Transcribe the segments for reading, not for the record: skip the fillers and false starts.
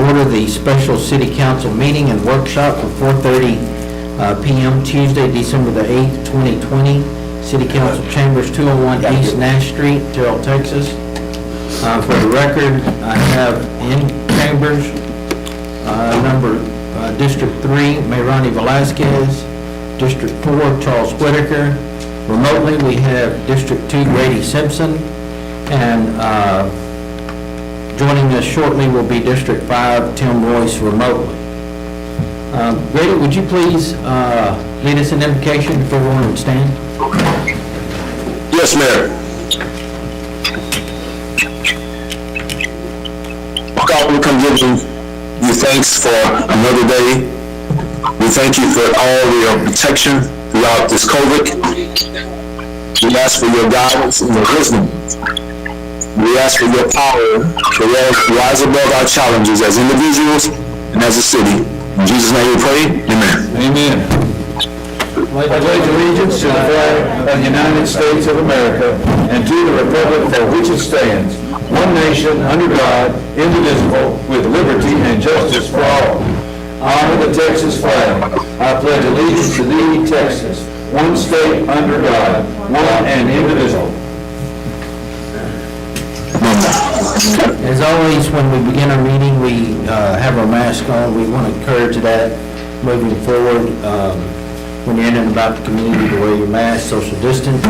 order the special city council meeting and workshop for 4:30 p.m. Tuesday, December the 8th, 2020. City Council Chambers, 201 East Nash Street, Terrell, Texas. For the record, I have in chambers District 3, Mayrani Velasquez. District 4, Charles Whitaker. Remotely, we have District 2, Grady Simpson. And joining us shortly will be District 5, Tim Royce, remotely. Grady, would you please lead us in invocation if everyone would stand? Yes, Mayor. God, we come giving you thanks for another day. We thank you for all your protection throughout this COVID. We ask for your guidance and your wisdom. We ask for your power to rise above our challenges as individuals and as a city. In Jesus' name we pray, amen. Amen. I pledge allegiance to the flag of the United States of America and to the republic for which it stands, one nation, under God, indivisible, with liberty and justice for all. Honor the Texas flag. I pledge allegiance to thee, Texas, one state under God, one and indivisible. As always, when we begin our meeting, we have our mask on. We want to encourage that moving forward. When you're in and about the community, to wear your mask, social distance,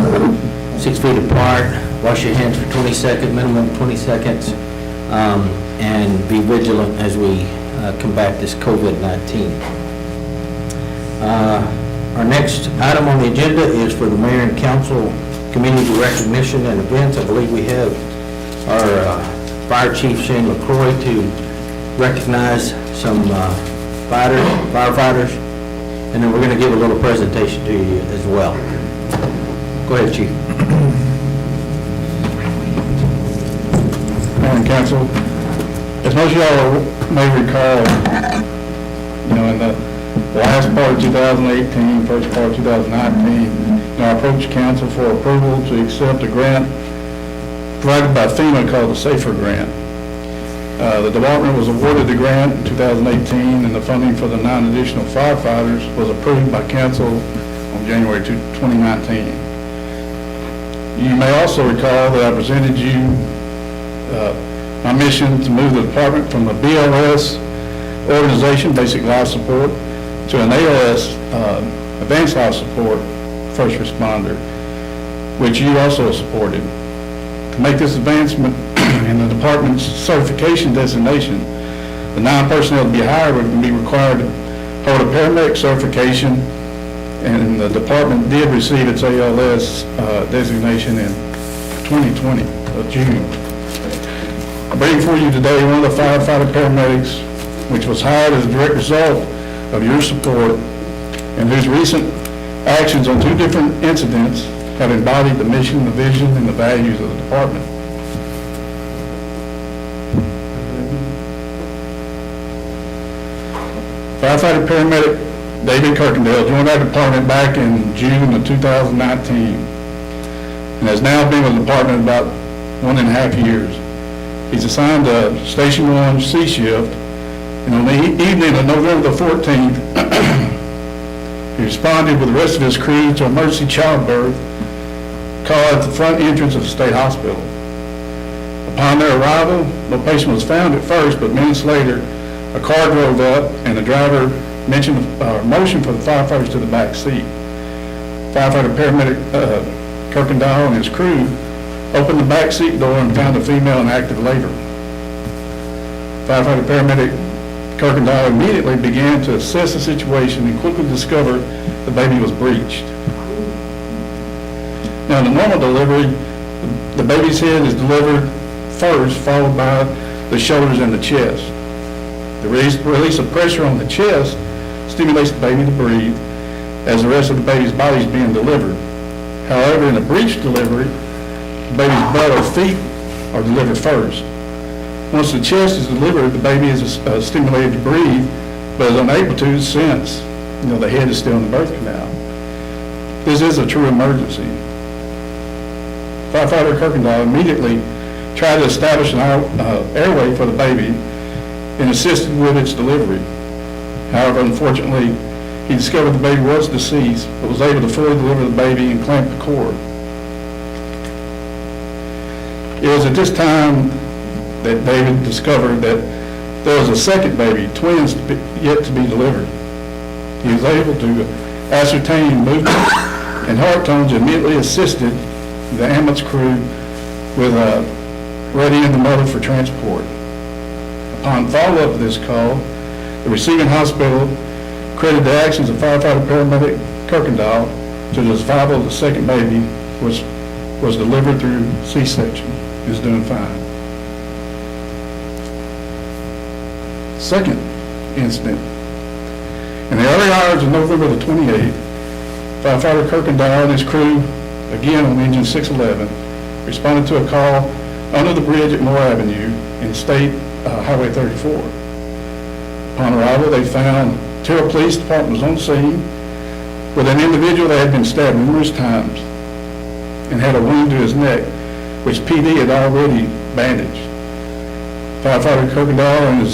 6 feet apart, wash your hands for 20 seconds, minimum 20 seconds, and be vigilant as we combat this COVID-19. Our next item on the agenda is for the mayor and council community recognition and events. I believe we have our Fire Chief Shane LaCroix to recognize some firefighters, and then we're going to give a little presentation to you as well. Go ahead, Chief. Morning, Council. As most of y'all may recall, in the last part of 2018, first part of 2019, I approached Council for approval to accept a grant provided by FEMA called the SAFER Grant. The department was awarded the grant in 2018, and the funding for the 9 additional firefighters was approved by Council on January 2019. You may also recall that I presented you my mission to move the department from a BLS organization, basic life support, to an ALS, advanced life support, first responder, which you also supported. To make this advancement in the department's certification designation, the 9 personnel to be hired would be required to hold a paramedic certification, and the department did receive its ALS designation in 2020 of June. I'm bringing for you today one of the firefighter paramedics, which was hired as a direct result of your support, and whose recent actions on 2 different incidents have embodied the mission, the vision, and the values of the department. Firefighter paramedic David Kirkendale joined our department back in June of 2019 and has now been with the department about 1.5 years. He's assigned to Station 1 C shift, and on the evening of November the 14th, he responded with the rest of his crew to emergency childbirth call at the front entrance of the state hospital. Upon their arrival, no patient was found at first, but minutes later, a car drove up and the driver motioned for the firefighters to the back seat. Firefighter paramedic Kirkendall and his crew opened the back seat door and found a female in active labor. Firefighter paramedic Kirkendall immediately began to assess the situation and quickly discovered the baby was breached. Now, in a normal delivery, the baby's head is delivered first, followed by the shoulders and the chest. The release of pressure on the chest stimulates the baby to breathe as the rest of the baby's body is being delivered. However, in a breech delivery, the baby's butt or feet are delivered first. Once the chest is delivered, the baby is stimulated to breathe, but is unable to since the head is still in the birth canal. This is a true emergency. Firefighter Kirkendall immediately tried to establish an airway for the baby, and assisted with its delivery. However, unfortunately, he discovered the baby was deceased, but was able to fully deliver the baby and clamp the cord. It was at this time that David discovered that there was a second baby, twins, yet to be delivered. He was able to ascertain movements and heart tones, and immediately assisted the ambulance crew with readying the mother for transport. Upon follow-up of this call, the receiving hospital credited the actions of firefighter paramedic Kirkendall to the survival of the second baby, which was delivered through C-section. Is doing fine. Second incident. In the early hours of November the 28th, firefighter Kirkendall and his crew, again on engine 611, responded to a call under the bridge at Moore Avenue in State Highway 34. Upon arrival, they found Terrell Police Department was on scene with an individual that had been stabbed numerous times and had a wound to his neck, which PD had already bandaged. Firefighter Kirkendall and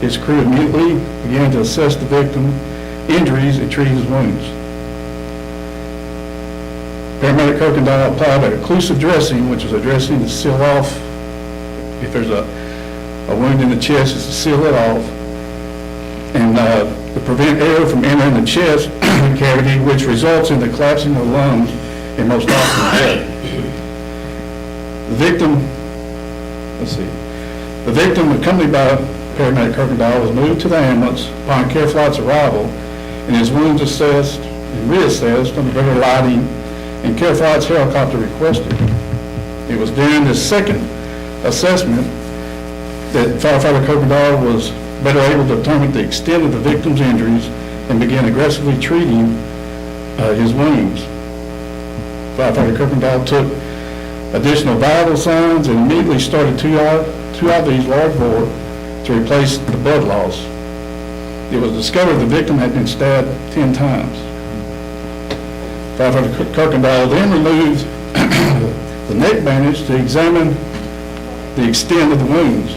his crew immediately began to assess the victim's injuries and treat his wounds. Paramedic Kirkendall applied an occlusive dressing, which is a dressing to seal off, if there's a wound in the chest, is to seal it off, and to prevent air from entering the chest cavity, which results in the collapsing of the lungs and most often death. The victim, accompanied by paramedic Kirkendall, was moved to the ambulance upon CareFlight's arrival, and his wounds assessed and reassessed under better lighting, and CareFlight's helicopter requested. It was during this second assessment that firefighter Kirkendall was better able to determine the extent of the victim's injuries and began aggressively treating his wounds. Firefighter Kirkendall took additional vital signs and immediately started two IVs large bore to replace the blood loss. It was discovered the victim had been stabbed 10 times. Firefighter Kirkendall then removed the neck bandage to examine the extent of the wounds.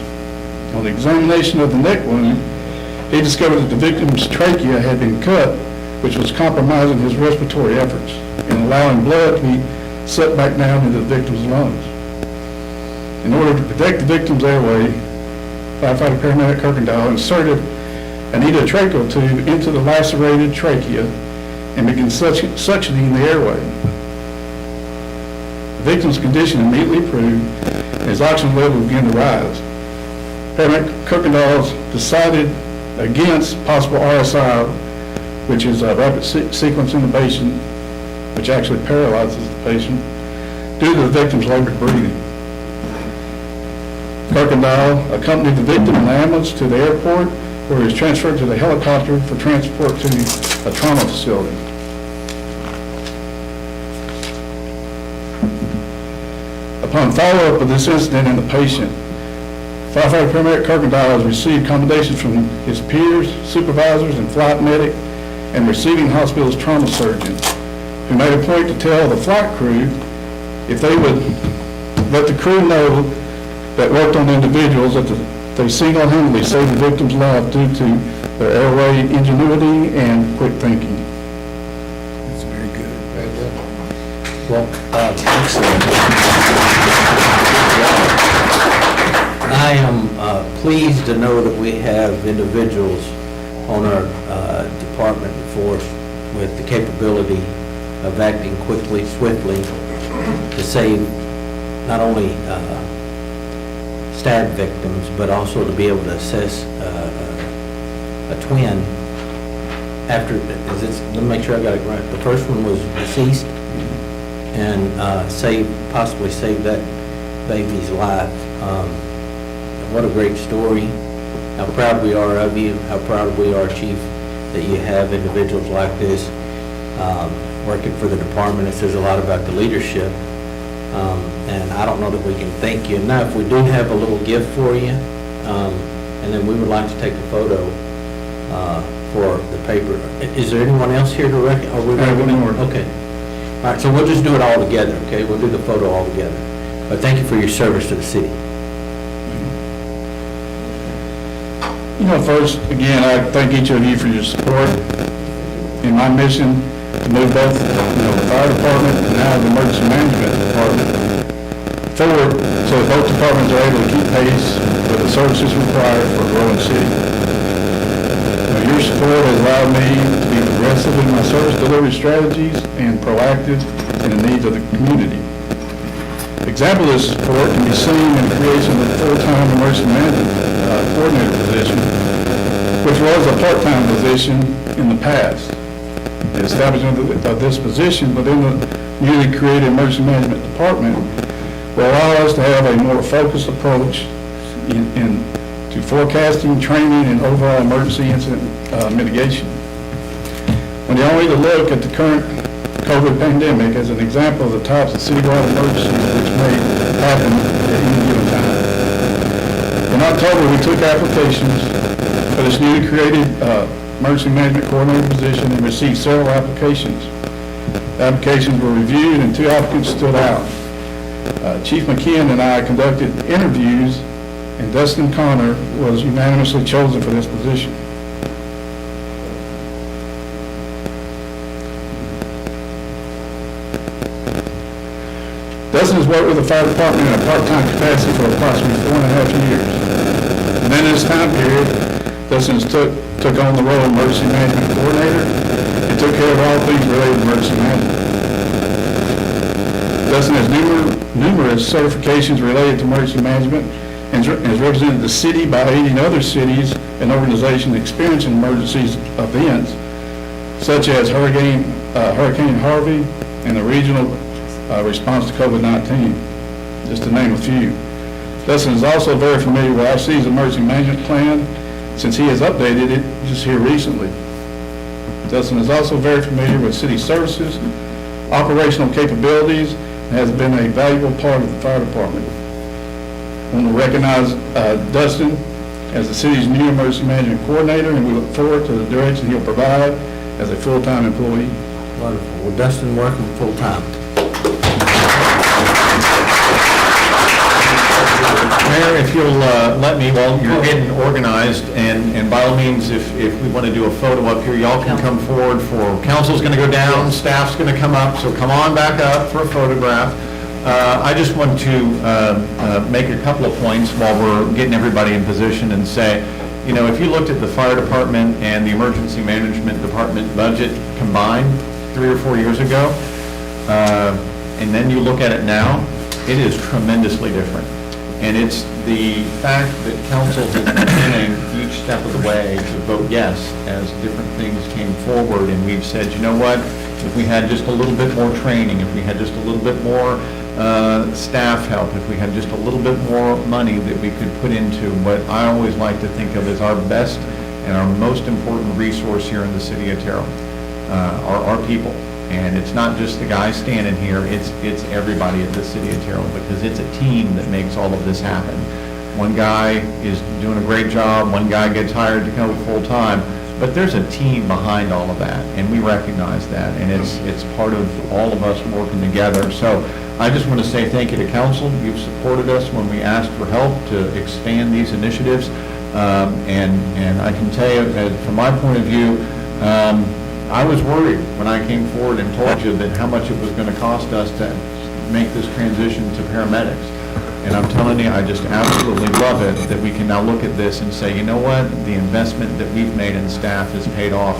On the examination of the neck wound, he discovered that the victim's trachea had been cut, which was compromising his respiratory efforts and allowing blood to be sucked back down into the victim's lungs. In order to protect the victim's airway, firefighter paramedic Kirkendall inserted an endotracheal tube into the lacerated trachea and began suctioning the airway. The victim's condition immediately improved and his oxygen level began to rise. Paramedic Kirkendall decided against possible RSI, which is a rapid sequence intubation, which actually paralyzes the patient due to the victim's labored breathing. Kirkendall accompanied the victim in the ambulance to the airport, where he was transferred to the helicopter for transport to a trauma facility. Upon follow-up of this incident in the patient, firefighter paramedic Kirkendall has received commendations from his peers, supervisors, and flight medic, and receiving hospital's trauma surgeon, who made a point to tell the flight crew if they would let the crew know that worked on individuals that they single-handedly saved the victim's life due to their airway ingenuity and quick thinking. That's very good. Well, excellent. I am pleased to know that we have individuals on our department force with the capability of acting quickly, swiftly, to save not only stab victims, but also to be able to assess a twin after, let me make sure I got it right. The first one was deceased and possibly save that baby's life. What a great story. How proud we are of you. How proud we are, Chief, that you have individuals like this working for the department. It says a lot about the leadership. And I don't know that we can thank you enough. We do have a little gift for you. And then we would like to take a photo for the paper. Is there anyone else here to reckon? Okay. All right, so we'll just do it all together, okay? We'll do the photo all together. But thank you for your service to the city. First, again, I thank each of you for your support in my mission to move both, the fire department and now the emergency management department forward so that both departments are able to keep pace with the services required for a growing city. Your support has allowed me to be progressive in my service delivery strategies and proactive in the needs of the community. Example of this support can be seen in the creation of the full-time emergency management coordinator position, which was a part-time position in the past. The establishment of this position within the newly created emergency management department will allow us to have a more focused approach to forecasting, training, and overall emergency incident mitigation. When you only look at the current COVID pandemic as an example of the types of citywide emergencies which may happen at any given time. In October, we took applications for this newly created emergency management coordinator position and received several applications. Applications were reviewed and 2 applicants stood out. Chief McKeon and I conducted interviews, and Dustin Connor was unanimously chosen for this position. Dustin has worked with the fire department in a part-time capacity for approximately 4.5 years. And then in this time period, Dustin took on the role of emergency management coordinator and took care of all things related to emergency management. Dustin has numerous certifications related to emergency management and has represented the city by aiding other cities and organizations experiencing emergencies events, such as Hurricane Harvey and the regional response to COVID-19, just to name a few. Dustin is also very familiar with our city's emergency management plan, since he has updated it just here recently. Dustin is also very familiar with city services, operational capabilities, and has been a valuable part of the fire department. I want to recognize Dustin as the city's new emergency management coordinator, and we look forward to the direction he'll provide as a full-time employee. Wonderful. Well, Dustin working full-time. Mayor, if you'll let me, while you're getting organized, and by all means, if we want to do a photo up here, y'all can come forward for, council's going to go down, staff's going to come up, so come on back up for a photograph. I just want to make a couple of points while we're getting everybody in position and say, if you looked at the fire department and the emergency management department budget combined 3 or 4 years ago, and then you look at it now, it is tremendously different. And it's the fact that council has been beginning each step of the way to vote yes as different things came forward, and we've said, you know what, if we had just a little bit more training, if we had just a little bit more staff help, if we had just a little bit more money that we could put into what I always like to think of as our best and our most important resource here in the city of Terrell, our people. And it's not just the guy standing here, it's everybody at the city of Terrell, because it's a team that makes all of this happen. One guy is doing a great job, one guy gets hired to go full-time, but there's a team behind all of that, and we recognize that, and it's part of all of us working together. So I just want to say thank you to council. You've supported us when we asked for help to expand these initiatives, and I can tell you, from my point of view, I was worried when I came forward and told you that how much it was going to cost us to make this transition to paramedics. And I'm telling you, I just absolutely love it that we can now look at this and say, you know what, the investment that we've made in staff has paid off,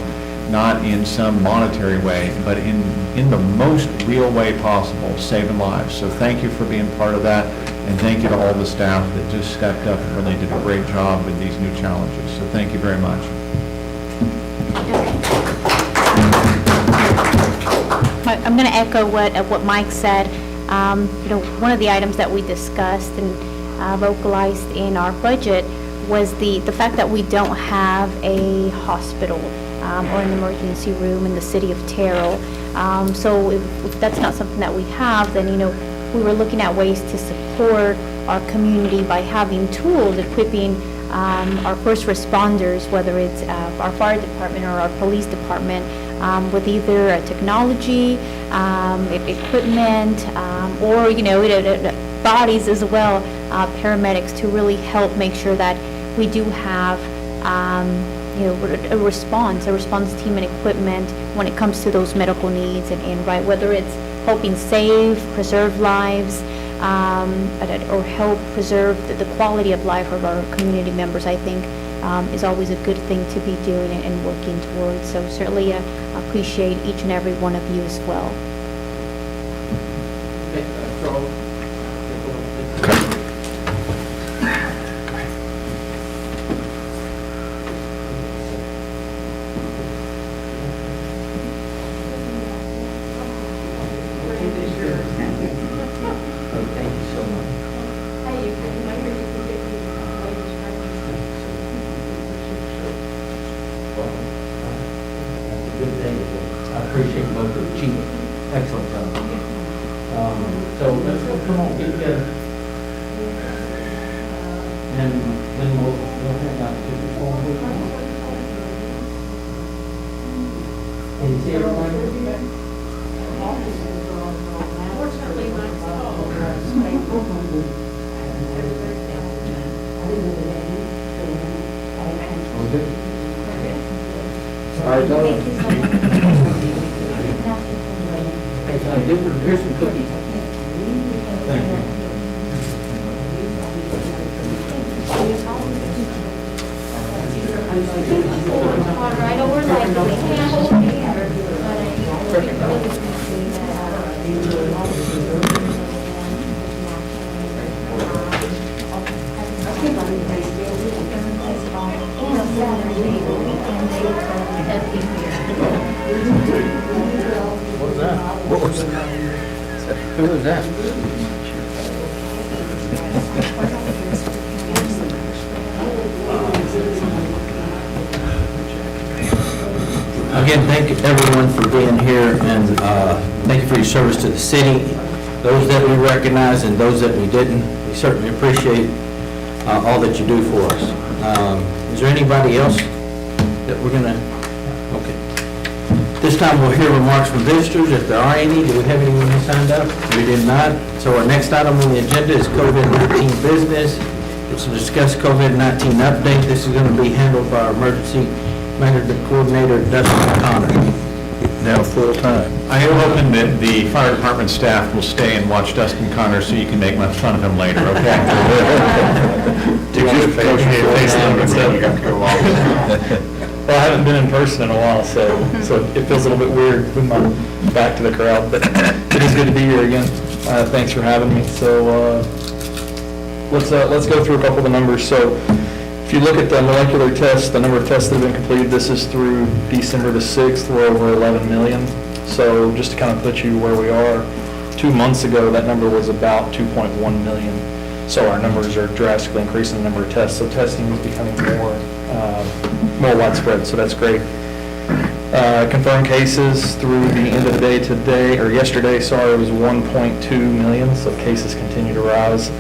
not in some monetary way, but in the most real way possible, saving lives. So thank you for being part of that, and thank you to all the staff that just stepped up and really did a great job with these new challenges. So thank you very much. I'm going to echo what Mike said. One of the items that we discussed and vocalized in our budget was the fact that we don't have a hospital or an emergency room in the city of Terrell. So if that's not something that we have, then we were looking at ways to support our community by having tools, equipping our first responders, whether it's our fire department or our police department, with either technology, equipment, or bodies as well, paramedics, to really help make sure that we do have a response team and equipment when it comes to those medical needs and right, whether it's helping save, preserve lives, or help preserve the quality of life of our community members, I think is always a good thing to be doing and working towards. So certainly appreciate each and every one of you as well. Here's some cookies. Thank you. Right over like we can't hold together, What was that? Who was that? Again, thank everyone for being here, and thank you for your service to the city. Those that we recognize and those that we didn't, we certainly appreciate all that you do for us. Is there anybody else that we're going to? Okay. This time we'll hear remarks from visitors, if there are any. Do we have anyone who signed up? We did not. So our next item on the agenda is COVID-19 business. It's to discuss COVID-19 update. This is going to be handled by our emergency management coordinator, Dustin Connor. Now full-time. I am hoping that the fire department staff will stay and watch Dustin Connor so you can make fun of him later, okay? Do you want to face Well, I haven't been in person in a while, so it feels a little bit weird with my back to the crowd, but it is good to be here again. Thanks for having me. So let's go through a couple of the numbers. So if you look at the molecular tests, the number of tests that have been completed, this is through December the 6th, we're over 11 million. So just to kind of put you where we are, 2 months ago, that number was about 2.1 million. So our numbers are drastically increasing the number of tests. So testing is becoming more widespread, so that's great. Confirmed cases through the end of the day today, or yesterday, sorry, was 1.2 million, so cases continue to rise.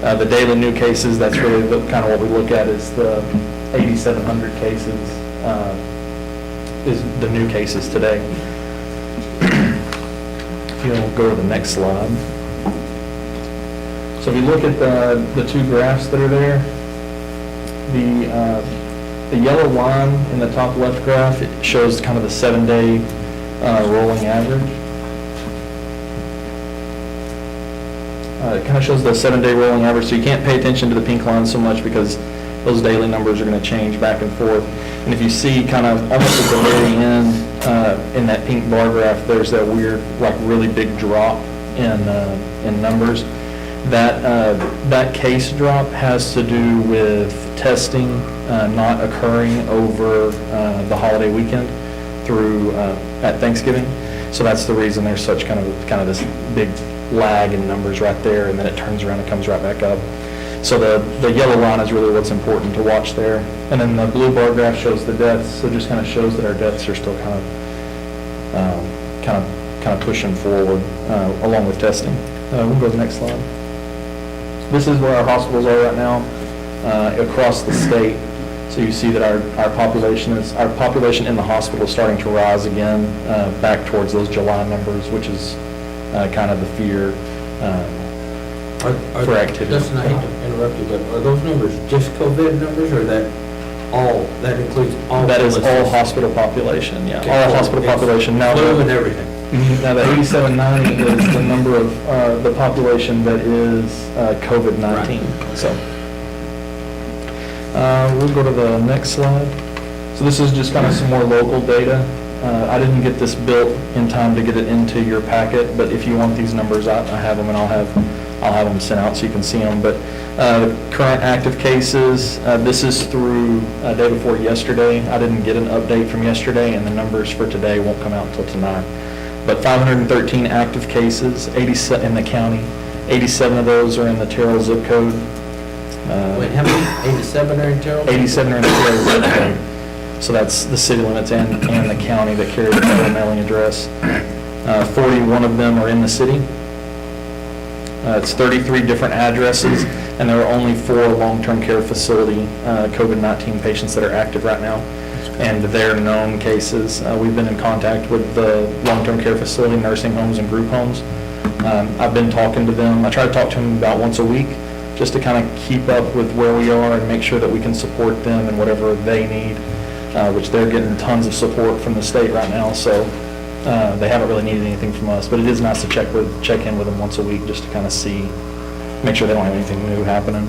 The daily new cases, that's really kind of what we look at is the 8,700 cases is the new cases today. If you'll go to the next slide. So if you look at the two graphs that are there, the yellow line in the top left graph, it shows kind of the 7-day rolling average. It kind of shows the 7-day rolling average, so you can't pay attention to the pink line so much because those daily numbers are going to change back and forth. And if you see kind of almost at the very end in that pink bar graph, there's that weird, like really big drop in numbers. That case drop has to do with testing not occurring over the holiday weekend through at Thanksgiving. So that's the reason there's such kind of this big lag in numbers right there, and then it turns around and comes right back up. So the yellow line is really what's important to watch there. And then the blue bar graph shows the deaths, so it just kind of shows that our deaths are still kind of pushing forward along with testing. We'll go to the next slide. This is where our hospitals are right now across the state. So you see that our population in the hospital is starting to rise again back towards those July numbers, which is kind of the fear for activity. Justin, I hate to interrupt you, but are those numbers just COVID numbers, or that that includes all. That is all illnesses. hospital population, yeah, Okay. all hospital population. Now, Flu and everything. now the 8790 is the number of, the population that is COVID-19, so. We'll go to the next slide. So this is just kind of some more local data. I didn't get this built in time to get it into your packet, but if you want these numbers, I have them, and I'll have them sent out so you can see them. But the current active cases, this is through day before yesterday. I didn't get an update from yesterday, and the numbers for today won't come out until tonight. But 513 active cases, 87 in the county. 87 of those are in the Terrell zip code. Wait, how many? 87 are in Terrell? 87 are in the Terrell zip code. So that's the city limits and the county that carry the federal mailing address. 41 of them are in the city. It's 33 different addresses, and there are only 4 long-term care facility COVID-19 patients that are active right now. And they're known cases. We've been in contact with the long-term care facility, nursing homes, and group homes. I've been talking to them. I try to talk to them about once a week, just to kind of keep up with where we are and make sure that we can support them in whatever they need, which they're getting tons of support from the state right now, so they haven't really needed anything from us. But it is nice to check in with them once a week, just to kind of make sure they don't have anything new happening.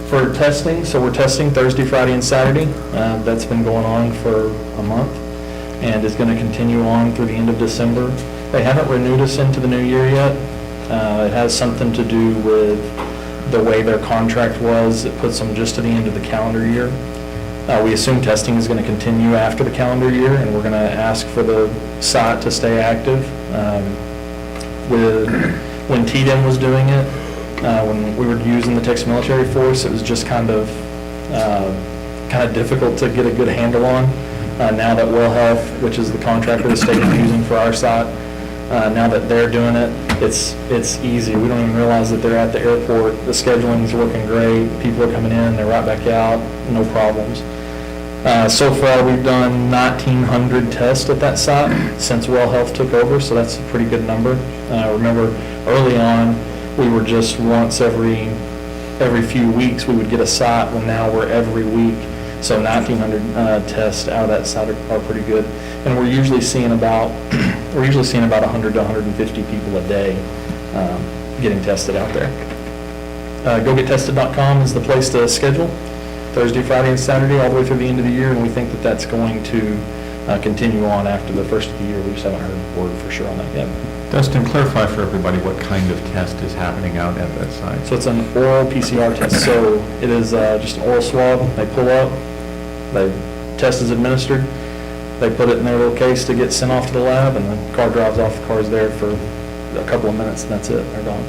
For testing, so we're testing Thursday, Friday, and Saturday. That's been going on for a month and is going to continue on through the end of December. They haven't renewed us into the new year yet. It has something to do with the way their contract was. It puts them just to the end of the calendar year. We assume testing is going to continue after the calendar year, and we're going to ask for the site to stay active. When TDEM was doing it, when we were using the Texas Military Force, it was just kind of difficult to get a good handle on. Now that Well Health, which is the contractor the state is using for our site, now that they're doing it, it's easy. We don't even realize that they're at the airport. The scheduling's working great. People are coming in, they're right back out, no problems. So far, we've done 1,900 tests at that site since Well Health took over, so that's a pretty good number. Remember, early on, we were just once every few weeks we would get a site, well now we're every week. So 1,900 tests out of that site are pretty good. And we're usually seeing about 100 to 150 people a day getting tested out there. GoGetTested.com is the place to schedule Thursday, Friday, and Saturday all the way through the end of the year, and we think that that's going to continue on after the first of the year. We just haven't heard a word for sure on that yet. Dustin, clarify for everybody what kind of test is happening out at that site. So it's an oral PCR test. So it is just an oral swab. They pull up, test is administered, they put it in their little case to get sent off to the lab, and the car drives off. The car's there for a couple of minutes, and that's it. They're gone.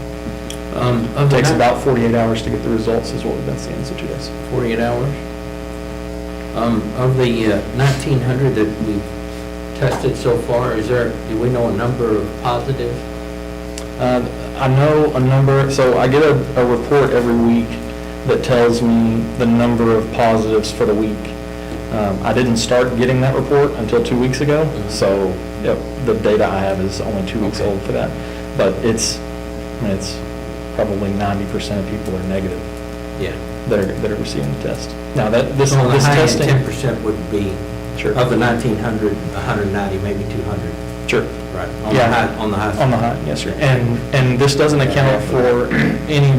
It takes about 48 hours to get the results, is what we've been seeing, so 2 days. 48 hours. Of the 1,900 that we've tested so far, do we know a number of positive? I know a number, so I get a report every week that tells me the number of positives for the week. I didn't start getting that report until 2 weeks ago, so yep, the data I have is only 2 weeks old for that. But it's probably 90% of people are negative. Yeah. That are receiving the test. Now this On the high end, testing, 10% would be, sure, of the 1,900, 190, maybe 200. sure. Right. Yeah. On the high. On the high, yes, sir. And this doesn't account for any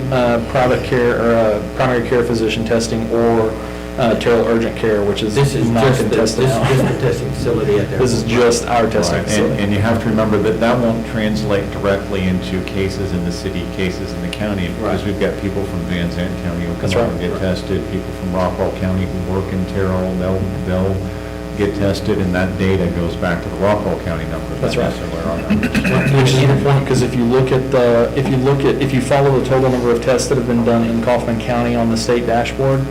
private care or primary care physician testing or Terrell Urgent Care, which is This is not just contested now. the testing facility at there. This is just our testing Right, facility. and you have to remember that won't translate directly into cases in the city, cases in the county, because Right. we've got people from Van Zandt County who That's come right. out and get tested, people from Rockwall County who work in Terrell, they'll get tested, and that data goes back to the Rockwall County numbers. That's right. not necessarily our numbers. Which is the point, because if you follow the total number of tests that have been done in Kaufman County on the state dashboard,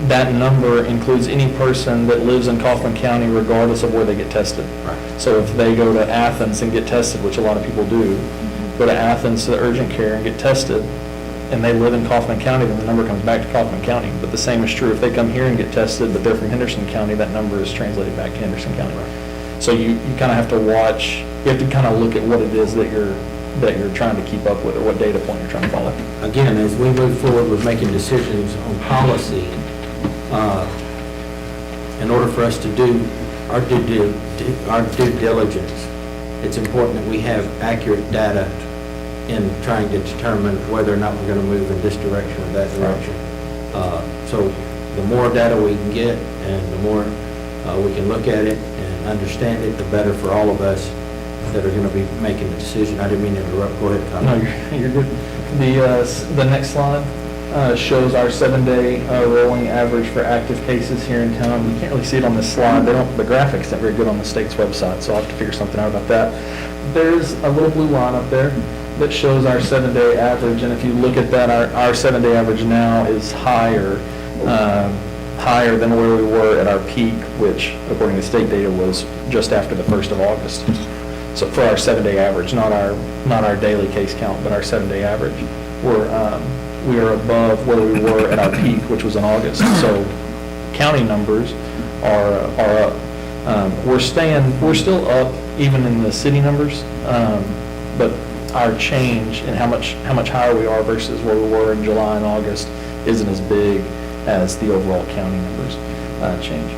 that number includes any person that lives in Kaufman County regardless of where they get tested. Right. So if they go to Athens and get tested, which a lot of people do, go to Athens to the urgent care and get tested, and they live in Kaufman County, then the number comes back to Kaufman County. But the same is true if they come here and get tested, but they're from Henderson County, that number is translated back to Henderson County. So you kind of have to watch, you have to kind of look at what it is that that you're trying to keep up with, or what data point you're trying to follow. Again, as we move forward with making decisions on policy, in order for us to do our due diligence, it's important that we have accurate data in trying to determine whether or not we're going to move in this direction or that direction. So the more data we can get and the more we can look at it and understand it, the better for all of us that are going to be making the decision. I didn't mean to interrupt. Go ahead, No, Connie. you're good. The next slide shows our 7-day rolling average for active cases here in town. You can't really see it on this slide. The graphics aren't very good on the state's website, so I'll have to figure something out about that. There's a little blue line up there that shows our 7-day average, and if you look at that, our 7-day average now is higher than where we were at our peak, which, according to state data, was just after the 1st of August. So for our 7-day average, not our daily case count, but our 7-day average, we are above where we were at our peak, which was in August. So county numbers are up. We're still up even in the city numbers, but our change and how much higher we are versus where we were in July and August isn't as big as the overall county numbers change.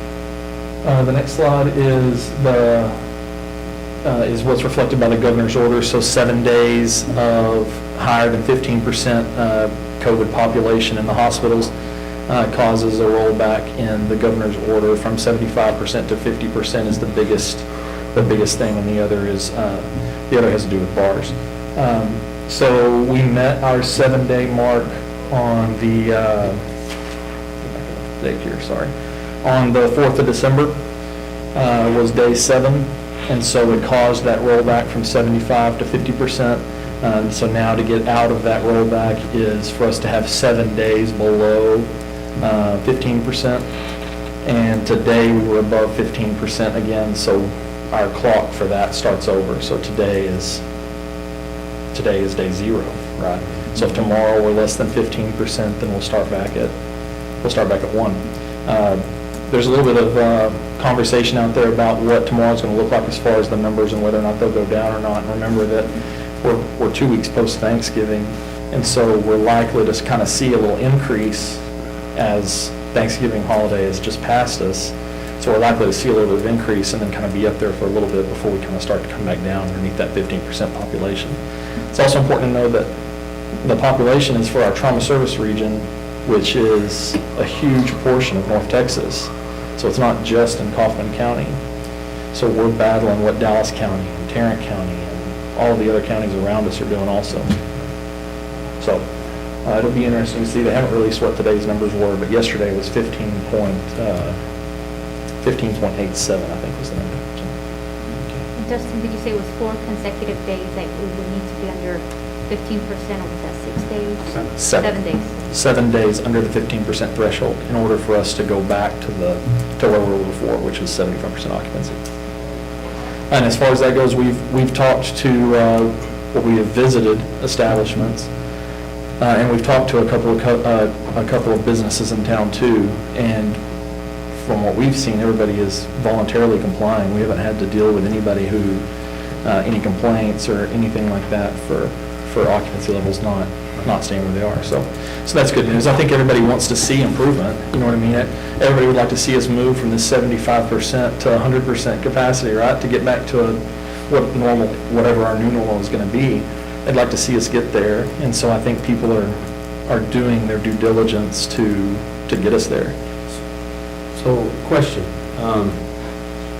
The next slide is what's reflected by the governor's order. So 7 days of higher than 15% COVID population in the hospitals causes a rollback in the governor's order from 75% to 50% is the biggest thing, and the other has to do with bars. So we met our 7-day mark on the on the 4th of December was day 7, and so it caused that rollback from 75 to 50%. So now to get out of that rollback is for us to have 7 days below 15%, and today we were above 15% again, so our clock for that starts over. So today is day 0, right? So if tomorrow we're less than 15%, then we'll start back at 1. There's a little bit of conversation out there about what tomorrow's going to look like as far as the numbers and whether or not they'll go down or not. And remember that we're 2 weeks post-Thanksgiving, and so we're likely to kind of see a little increase as Thanksgiving holiday has just passed us. So we're likely to see a little bit of increase and then kind of be up there for a little bit before we kind of start to come back down underneath that 15% population. It's also important to know that the population is for our trauma service region, which is a huge portion of North Texas. So it's not just in Kaufman County. So we're battling what Dallas County and Tarrant County and all the other counties around us are doing also. So it'll be interesting to see. They haven't released what today's numbers were, but yesterday was 15.87, I think was the number. And Justin, did you say it was 4 consecutive days that we would need to be under 15%, or was that 6 days? 7 days. 7 days under the 15% threshold in order for us to go back to where we were before, which was 75% occupancy. And as far as that goes, we've talked to, we have visited establishments, and we've talked to a couple of businesses in town too. And from what we've seen, everybody is voluntarily complying. We haven't had to deal with anybody who any complaints or anything like that for occupancy levels not staying where they are. So that's good news. I think everybody wants to see improvement. You know what I mean? Everybody would like to see us move from this 75% to 100% capacity, right? To get back to whatever our new normal is going to be. They'd like to see us get there. And so I think people are doing their due diligence to get us there. So, question,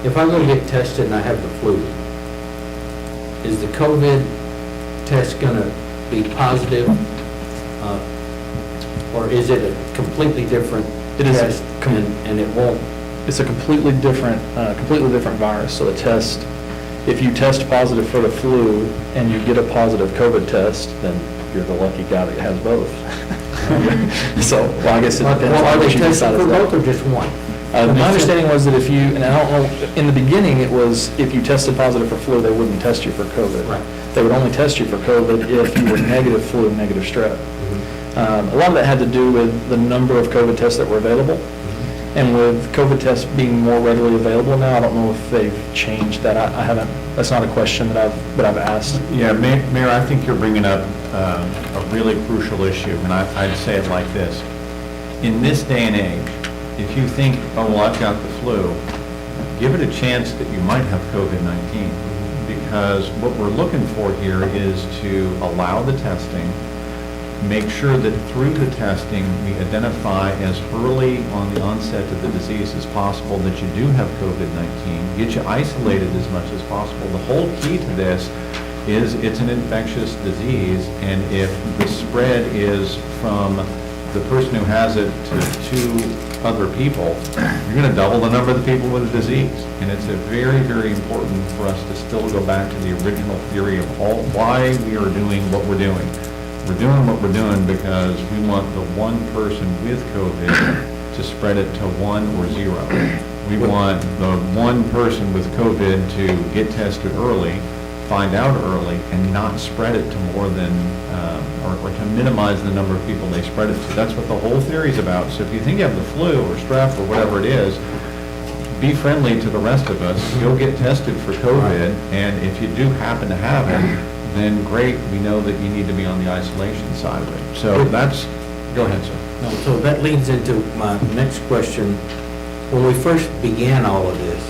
if I go get tested and I have the flu, is the COVID test going to be positive, or is it a completely different test and it won't? It's a completely different virus. So the test, if you test positive for the flu and you get a positive COVID test, then you're the lucky guy that has both. So, well, I guess it depends Well, on are what they you testing decide for is both that. or just one? My understanding was that if you, and I don't know, in the beginning it was if you tested positive for flu, they wouldn't test you for COVID. Right. They would only test you for COVID if you were negative flu and negative strep. A lot of that had to do with the number of COVID tests that were available. And with COVID tests being more readily available now, I don't know if they've changed that. I haven't, that's not a question that I've asked. Yeah, Mayor, I think you're bringing up a really crucial issue, and I'd say it like this. In this day and age, if you think, oh, well, I've got the flu, give it a chance that you might have COVID-19, because what we're looking for here is to allow the testing, make sure that through the testing, we identify as early on the onset of the disease as possible that you do have COVID-19, get you isolated as much as possible. The whole key to this is it's an infectious disease, and if the spread is from the person who has it to two other people, you're going to double the number of the people with the disease. And it's a very, very important for us to still go back to the original theory of why we are doing what we're doing. We're doing what we're doing because we want the one person with COVID to spread it to 1 or 0. We want the one person with COVID to get tested early, find out early, and not spread it to more than, or to minimize the number of people they spread it to. That's what the whole theory is about. So if you think you have the flu or strep or whatever it is, be friendly to the rest of us, go get tested for COVID, and if you do happen to have it, then great, we know that you need to be on the isolation side of it. So that's, go ahead, sir. No, so that leads into my next question. When we first began all of this,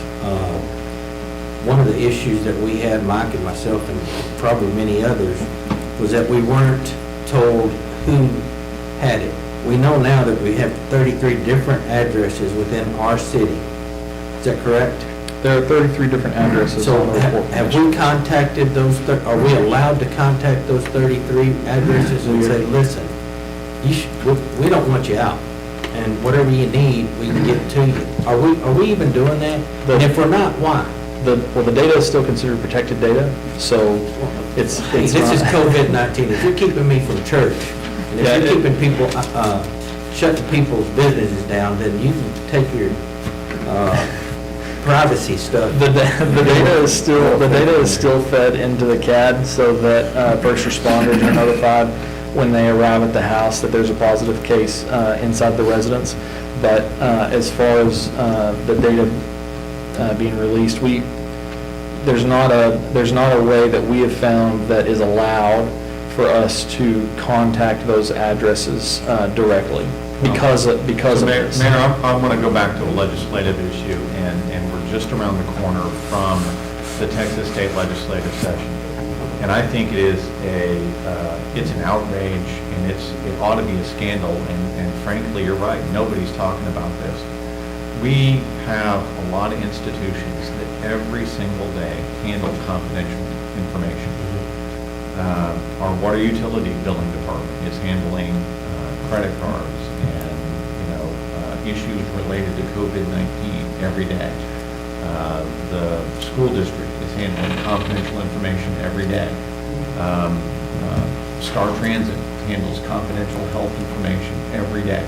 one of the issues that we had, Mike and myself, and probably many others, was that we weren't told who had it. We know now that we have 33 different addresses within our city. Is that correct? There are 33 different addresses So on the report. have we contacted those, are we allowed to contact those 33 addresses and say, listen, we don't want you out, and whatever you need, we can get to you? Are we even doing that? And if we're not, why? Well, the data is still considered protected data, so it's Hey, this is not- COVID-19. If you're keeping me from church, and if Yeah, you're keeping people, shutting people's businesses down, then you can take your privacy stuff. The data is still fed into the CAD so that first responders are notified when they arrive at the house that there's a positive case inside the residence. But as far as the data being released, there's not a way that we have found that is allowed for us to contact those addresses directly because of Mayor, this. I want to go back to a legislative issue, and we're just around the corner from the Texas State Legislative Session. And I think it is it's an outrage, and it ought to be a scandal, and frankly, you're right, nobody's talking about this. We have a lot of institutions that every single day handle confidential information. Our water utility billing department is handling credit cards and, issues related to COVID-19 every day. The school district is handling confidential information every day. Star Transit handles confidential health information every day.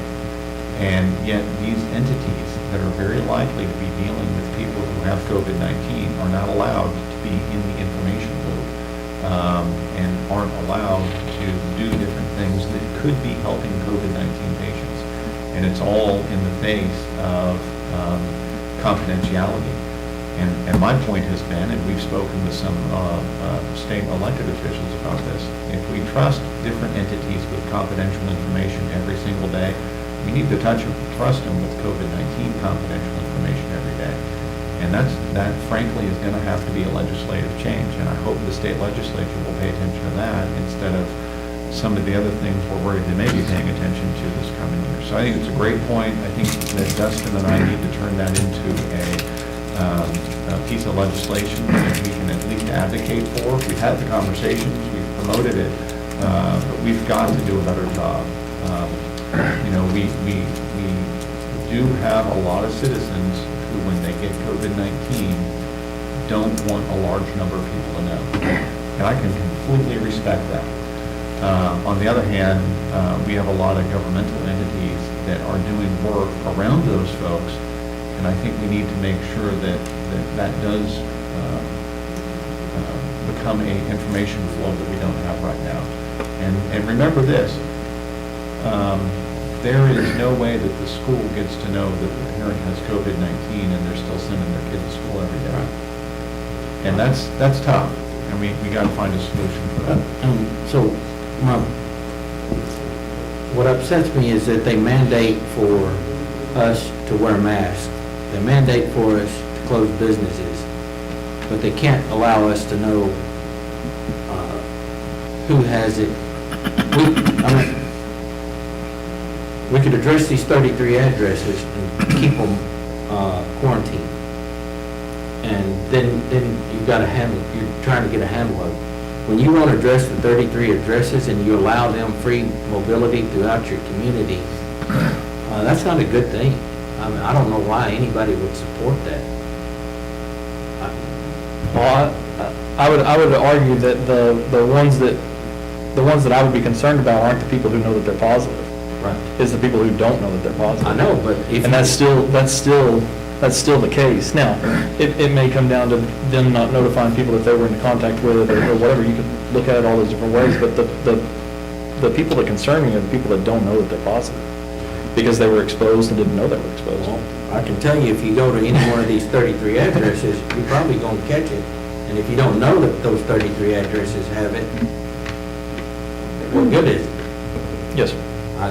And yet these entities that are very likely to be dealing with people who have COVID-19 are not allowed to be in the information loop, and aren't allowed to do different things that could be helping COVID-19 patients. And it's all in the face of confidentiality. And my point has been, and we've spoken with some state elected officials about this, if we trust different entities with confidential information every single day, we need to trust them with COVID-19 confidential information every day. And that frankly is going to have to be a legislative change, and I hope the state legislature will pay attention to that instead of some of the other things we're worried they may be paying attention to this coming year. So I think it's a great point. I think that Dustin and I need to turn that into a piece of legislation that we can at least advocate for. We've had the conversations, we've promoted it, but we've got to do a better job. We do have a lot of citizens who, when they get COVID-19, don't want a large number of people to know. And I can completely respect that. On the other hand, we have a lot of governmental entities that are doing work around those folks, and I think we need to make sure that does become an information flow that we don't have right now. And remember this, there is no way that the school gets to know that the parent has COVID-19 and they're still sending their kid to school every day. And that's tough, and we got to find a solution for that. So, what upsets me is that they mandate for us to wear masks. They mandate for us to close businesses, but they can't allow us to know who has it. We could address these 33 addresses and keep them quarantined. And then you've got to handle, you're trying to get a handle of it. When you want to address the 33 addresses and you allow them free mobility throughout your community, that's not a good thing. I mean, I don't know why anybody would support that. Well, I would argue that the ones that I would be concerned about aren't the people who know that they're positive. Right. It's the people who don't know that they're positive. I know, but if... And that's still the case. Now, it may come down to them not notifying people that they were in contact with or whatever. You could look at it all those different ways, but the people that concern me are the people that don't know that they're positive because they were exposed and didn't know they were exposed. Well, I can tell you, if you go to any one of these 33 addresses, you're probably going to catch it. And if you don't know that those 33 addresses have it, what good is it? Yes, sir. I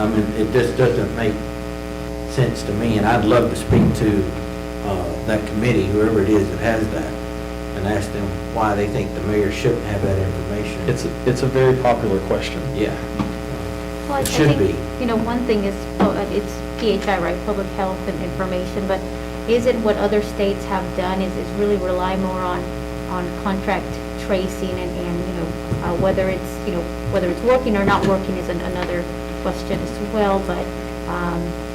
mean, it just doesn't make sense to me, and I'd love to speak to that committee, whoever it is that has that, and ask them why they think the mayor shouldn't have that information. It's a very popular question. Yeah. Well, I It should think, be. one thing is, it's PHI, right, public health and information, but is it what other states have done is really rely more on contract tracing and whether it's working or not working is another question as well, but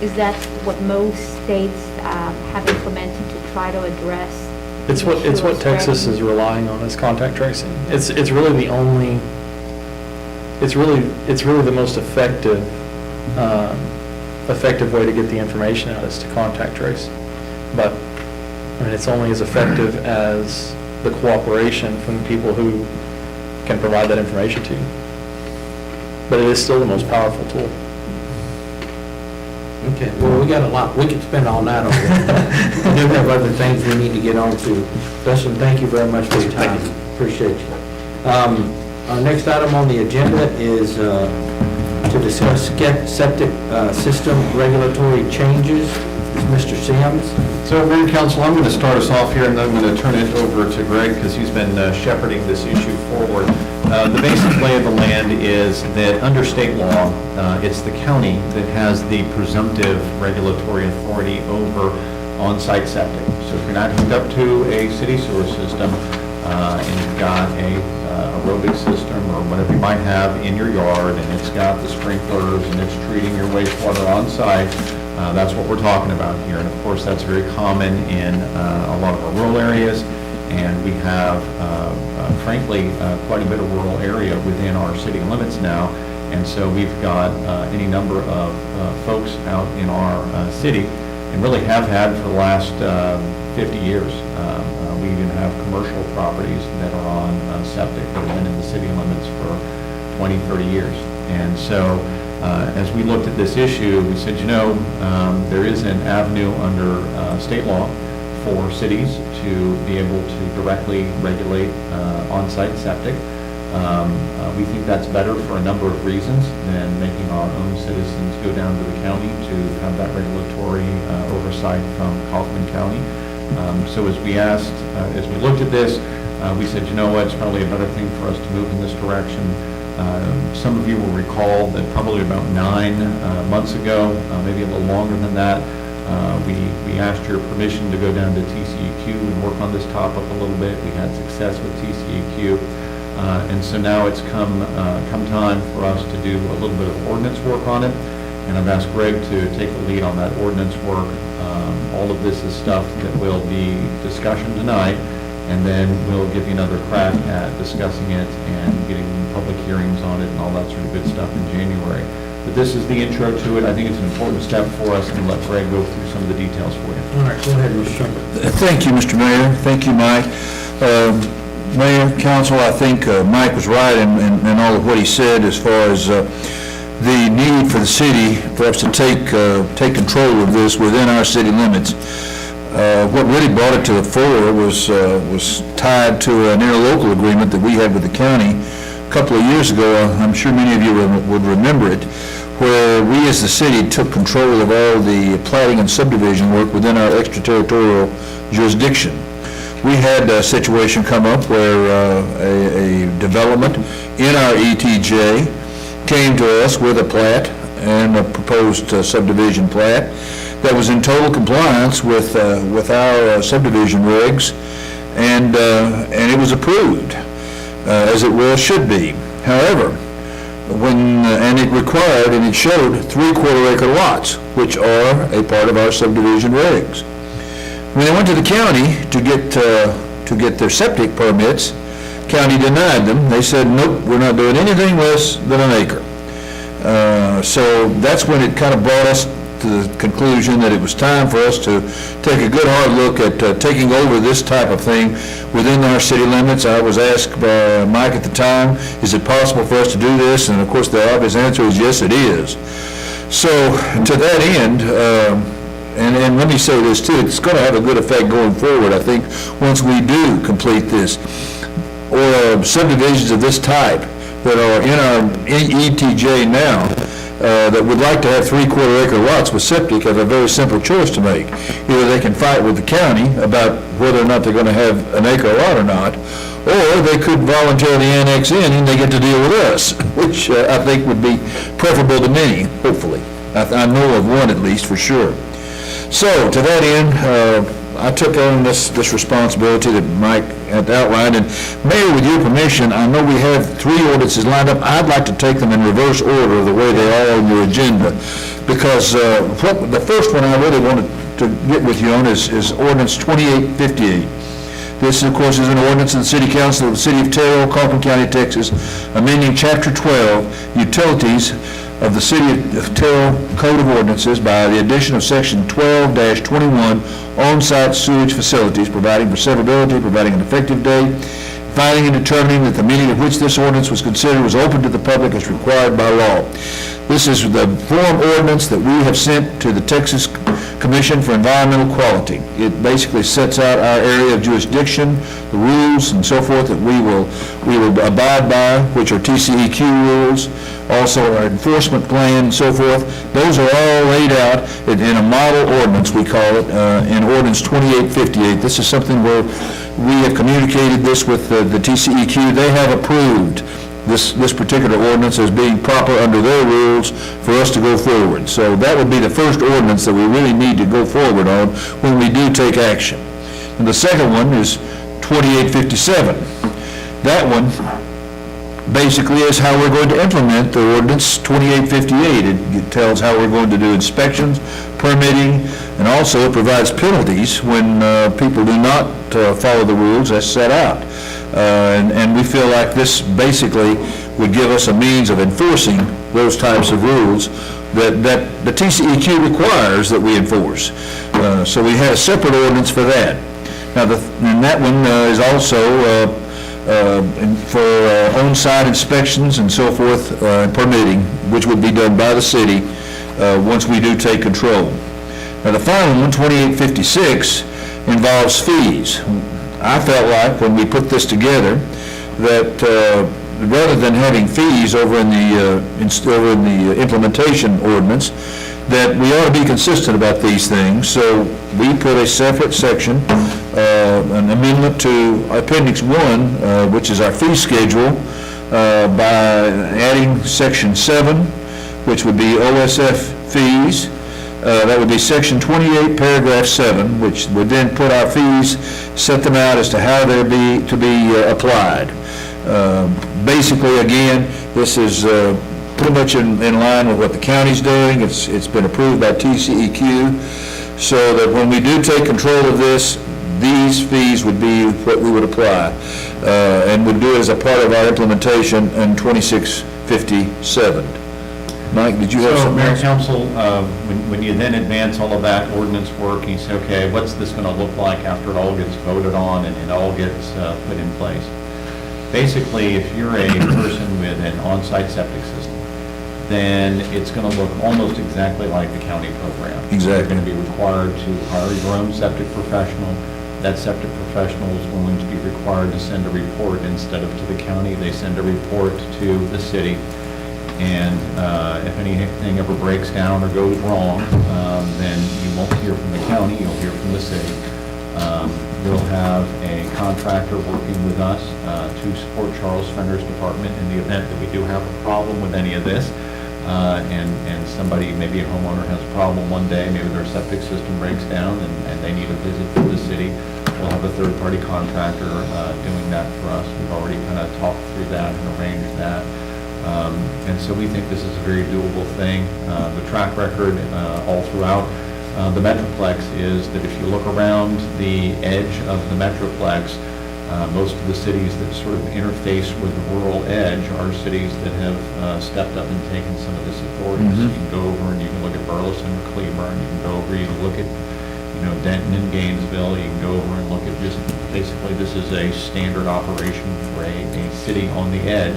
is that what most states have implemented to try to address? It's what Texas is relying on is contact tracing. It's really the only. It's really the most effective way to get the information out is to contact trace. But I mean, it's only as effective as the cooperation from the people who can provide that information to you. But it is still the most powerful tool. Okay, well, we got a lot, we could spend all night on this. We do have other things we need to get on to. Dustin, thank you very much for your time. Appreciate you. Our next item on the agenda is to discuss septic system regulatory changes. Mr. Sims. So, Mayor Council, I'm going to start us off here, and then I'm going to turn it over to Greg, because he's been shepherding this issue forward. The basic lay of the land is that under state law, it's the county that has the presumptive regulatory authority over on-site septic. So if you're not hooked up to a city sewer system, and you've got a aerobic system or whatever you might have in your yard, and it's got the sprinklers and it's treating your wastewater on-site, that's what we're talking about here. And of course, that's very common in a lot of our rural areas, and we have, frankly, quite a bit of rural area within our city limits now. And so we've got any number of folks out in our city, and really have had for the last 50 years. We even have commercial properties that are on septic that have been in the city limits for 20, 30 years. And so as we looked at this issue, we said, there is an avenue under state law for cities to be able to directly regulate on-site septic. We think that's better for a number of reasons than making our own citizens go down to the county to have that regulatory oversight from Kaufman County. So as we looked at this, we said, it's probably a better thing for us to move in this direction. Some of you will recall that probably about 9 months ago, maybe a little longer than that, we asked your permission to go down to TCEQ and work on this topic a little bit. We had success with TCEQ. And so now it's come time for us to do a little bit of ordinance work on it. And I've asked Greg to take the lead on that ordinance work. All of this is stuff that will be discussion tonight, and then we'll give you another crack at discussing it and getting public hearings on it and all that sort of good stuff in January. But this is the intro to it. I think it's an important step for us, and let Greg go through some of the details for you. All right, go ahead, Mr. Shumpert. Thank you, Mr. Mayor. Thank you, Mike. Mayor, Council, I think Mike was right in all of what he said as far as the need for the city for us to take control of this within our city limits. What really brought it to the fore was tied to an interlocal agreement that we had with the county a couple of years ago. I'm sure many of you would remember it, where we as the city took control of all the platting and subdivision work within our extraterritorial jurisdiction. We had a situation come up where a development in our ETJ came to us with a plat and a proposed subdivision plat that was in total compliance with our subdivision regs, and it was approved, as it well should be. However, and it required and it showed 3/4 acre lots, which are a part of our subdivision regs. When they went to the county to get their septic permits, county denied them. They said, nope, we're not doing anything less than an acre. So that's when it kind of brought us to the conclusion that it was time for us to take a good hard look at taking over this type of thing within our city limits. I was asked by Mike at the time, is it possible for us to do this? And of course the obvious answer is yes, it is. So to that end, and let me say this too, it's going to have a good effect going forward, I think, once we do complete this, or subdivisions of this type that are in our ETJ now, that would like to have 3/4 acre lots with septic have a very simple choice to make. Either they can fight with the county about whether or not they're going to have an acre lot or not, or they could voluntarily annex in and they get to deal with us, which I think would be preferable to many, hopefully. I know of one at least for sure. So to that end, I took on this responsibility that Mike had outlined, and Mayor, with your permission, I know we have 3 ordinances lined up. I'd like to take them in reverse order the way they are on your agenda, because the first one I really wanted to get with you on is Ordinance 2858. This, of course, is an ordinance of the City Council of the City of Terrell, Coffin County, Texas, amending Chapter 12, Utilities of the City of Terrell Code of Ordinances by the addition of Section 12-21, on-site sewage facilities, providing for severability, providing an effective date, finding and determining that the meaning of which this ordinance was considered was open to the public as required by law. This is the form ordinance that we have sent to the Texas Commission for Environmental Quality. It basically sets out our area of jurisdiction, the rules and so forth that we will abide by, which are TCEQ rules, also our enforcement plan and so forth. Those are all laid out in a model ordinance, we call it, in Ordinance 2858. This is something where we have communicated this with the TCEQ. They have approved this particular ordinance as being proper under their rules for us to go forward. So that would be the first ordinance that we really need to go forward on when we do take action. And the second one is 2857. That one basically is how we're going to implement the ordinance 2858. It tells how we're going to do inspections, permitting, and also it provides penalties when people do not follow the rules as set out. And we feel like this basically would give us a means of enforcing those types of rules that the TCEQ requires that we enforce. So we had a separate ordinance for that. Now, and that one is also for on-site inspections and so forth, permitting, which would be done by the city once we do take control. Now, the final one, 2856, involves fees. I felt like when we put this together that rather than having fees over in the implementation ordinance, that we ought to be consistent about these things. So we put a separate section, an amendment to Appendix 1, which is our fee schedule, by adding Section 7, which would be OSF fees. That would be Section 28, Paragraph 7, which would then put our fees, set them out as to how they're to be applied. Basically, again, this is pretty much in line with what the county's doing. It's been approved by TCEQ, so that when we do take control of this, these fees would be what we would apply, and would do it as a part of our implementation in 2657. Mike, did you have So, something Mayor else? Council, when you then advance all of that ordinance work, and you say, okay, what's this going to look like after it all gets voted on and it all gets put in place? Basically, if you're a person with an on-site septic system, then it's going to look almost exactly like the county program. Exactly. You're going to be required to hire your own septic professional. That septic professional is going to be required to send a report instead of to the county. They send a report to the city. And if anything ever breaks down or goes wrong, then you won't hear from the county, you'll hear from the city. You'll have a contractor working with us to support Charles Fenner's department in the event that we do have a problem with any of this. And somebody, maybe a homeowner has a problem one day, maybe their septic system breaks down and they need a visit to the city. We'll have a third-party contractor doing that for us. We've already kind of talked through that and arranged that. And so we think this is a very doable thing. The track record all throughout the Metroplex is that if you look around the edge of the Metroplex, most of the cities that sort of interface with the rural edge are cities that have stepped up and taken some of this authority. So you can go over and you can look at Burleson or Cleburne, you can go over, you can look at, Denton and Gainesville, you can go over and look at just, basically this is a standard operation for a city on the edge.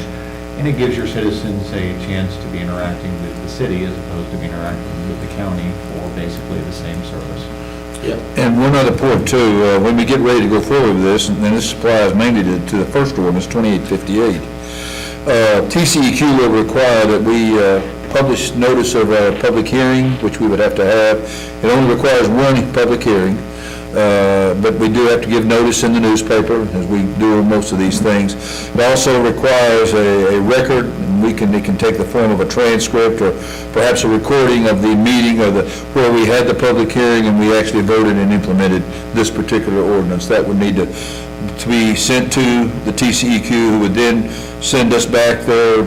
And it gives your citizens a chance to be interacting with the city as opposed to be interacting with the county for basically the same service. And one other point too, when we get ready to go forward with this, and this applies mainly to the first ordinance, 2858, TCEQ will require that we publish notice of a public hearing, which we would have to have. It only requires one public hearing, but we do have to give notice in the newspaper, as we do on most of these things. It also requires a record, and it can take the form of a transcript or perhaps a recording of the meeting or where we had the public hearing and we actually voted and implemented this particular ordinance. That would need to be sent to the TCEQ, who would then send us back their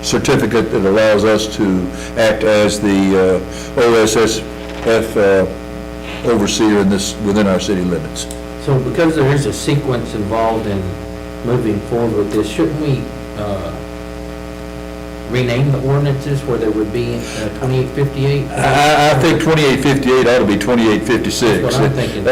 certificate that allows us to act as the OSSF overseer in this, within our city limits. So because there is a sequence involved in moving forward with this, shouldn't we rename the ordinances where there would be 2858? I think 2858 ought to be 2856. That's what I'm thinking.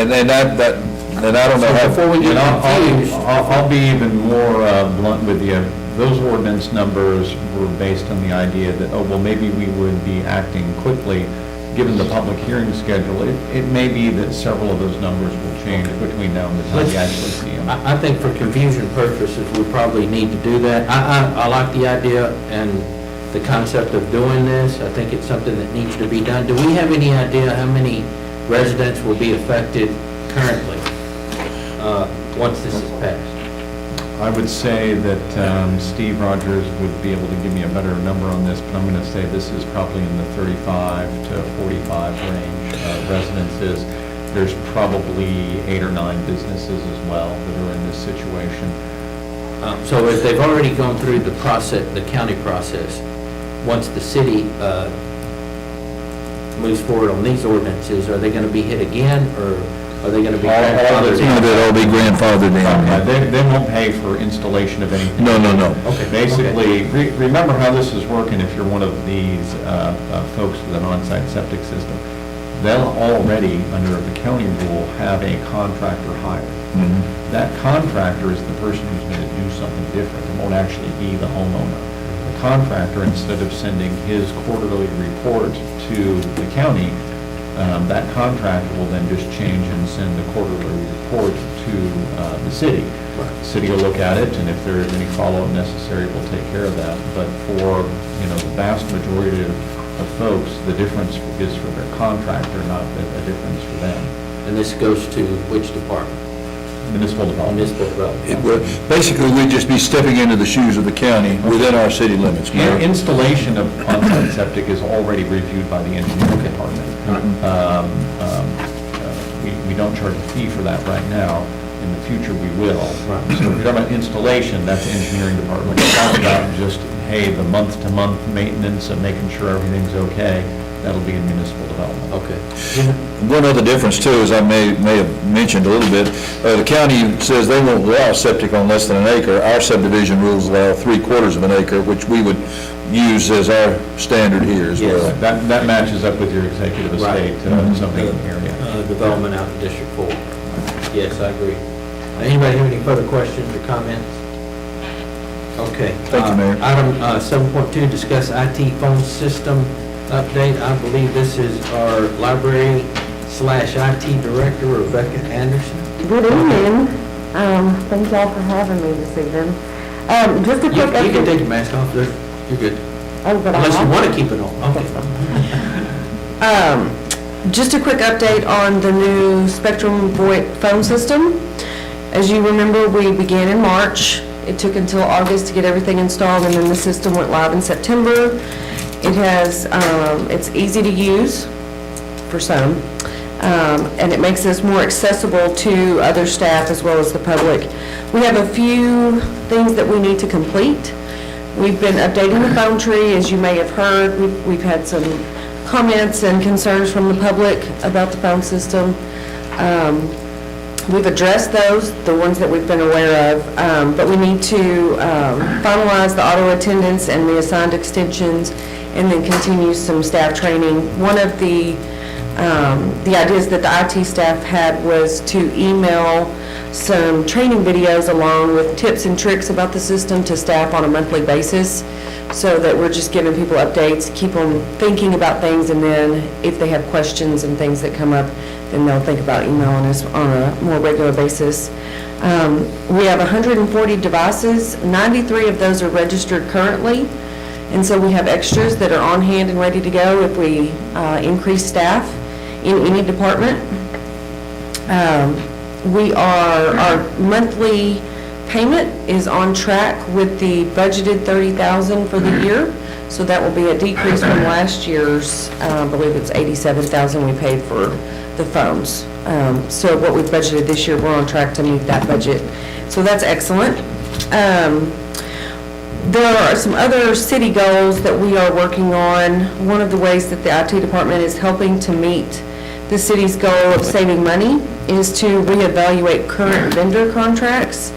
And I don't know how. Before we get confused. I'll be even more blunt with you. Those ordinance numbers were based on the idea that, maybe we would be acting quickly. Given the public hearing schedule, it may be that several of those numbers will change between now and the time you actually see them. I think for confusion purposes, we probably need to do that. I like the idea and the concept of doing this. I think it's something that needs to be done. Do we have any idea how many residents will be affected currently once this is passed? I would say that Steve Rogers would be able to give me a better number on this, but I'm going to say this is probably in the 35 to 45 range residences. There's probably 8 or 9 businesses as well that are in this situation. So if they've already gone through the process, the county process, once the city moves forward on these ordinances, are they going to be hit again, or are they going to be grandfathered in? They'll all be grandfathered in. They won't pay for installation of anything. No. Okay. Basically, remember how this is working if you're one of these folks with an on-site septic system. They'll already, under the county rule, have a contractor hired. That contractor is the person who's going to do something different. It won't actually be the homeowner. The contractor, instead of sending his quarterly report to the county, that contractor will then just change and send the quarterly report to the city. The city will look at it, and if there is any follow-up necessary, we'll take care of that. But for, the vast majority of folks, the difference is for their contractor, not a difference for them. And this goes to which department? Municipal development. Municipal development. Basically, we'd just be stepping into the shoes of the county within our city limits. Installation of on-site septic is already reviewed by the engineering department. We don't charge a fee for that right now. In the future, we will. So if you're talking about installation, that's the engineering department. If you're talking about just, the month-to-month maintenance of making sure everything's okay, that'll be in municipal development. Okay. One other difference too, as I may have mentioned a little bit, the county says they won't allow septic on less than an acre. Our subdivision rules allow 3/4 of an acre, which we would use as our standard here as well. Yes, that matches up with your executive estate zoning area. Development out in District 4. Yes, I agree. Anybody have any further questions or comments? Okay. Thank you, Mayor. Item 7.2, discuss IT phone system update. I believe this is our library/IT director, Rebecca Anderson. Good evening. Thank y'all for having me this evening. Just a You quick you can update. take your mask off, you're good. Oh, but I Unless you have- want to keep it on. Okay. Just a quick update on the new Spectrum VoIP phone system. As you remember, we began in March. It took until August to get everything installed, and then the system went live in September. It has, it's easy to use for some, and it makes us more accessible to other staff as well as the public. We have a few things that we need to complete. We've been updating the phone tree, as you may have heard. We've had some comments and concerns from the public about the phone system. We've addressed those, the ones that we've been aware of, but we need to finalize the auto attendance and the assigned extensions, and then continue some staff training. One of the ideas that the IT staff had was to email some training videos along with tips and tricks about the system to staff on a monthly basis, so that we're just giving people updates, keep them thinking about things, and then if they have questions and things that come up, then they'll think about emailing us on a more regular basis. We have 140 devices. 93 of those are registered currently, and so we have extras that are on hand and ready to go if we increase staff in any department. Our monthly payment is on track with the budgeted $30,000 for the year, so that will be a decrease from last year's, I believe it's $87,000 we paid for the phones. So what we budgeted this year, we're on track to meet that budget. So that's excellent. There are some other city goals that we are working on. One of the ways that the IT department is helping to meet the city's goal of saving money is to reevaluate current vendor contracts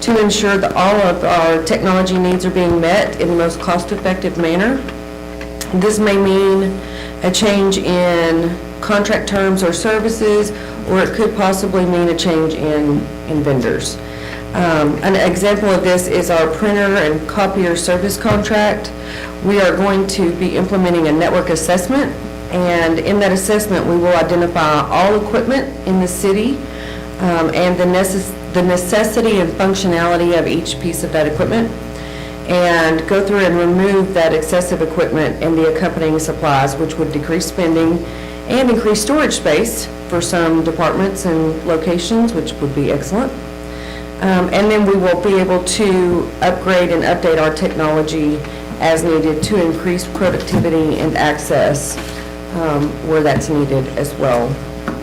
to ensure that all of our technology needs are being met in the most cost-effective manner. This may mean a change in contract terms or services, or it could possibly mean a change in vendors. An example of this is our printer and copier service contract. We are going to be implementing a network assessment, and in that assessment, we will identify all equipment in the city and the necessity and functionality of each piece of that equipment, and go through and remove that excessive equipment and the accompanying supplies, which would decrease spending and increase storage space for some departments and locations, which would be excellent. And then we will be able to upgrade and update our technology as needed to increase productivity and access where that's needed as well.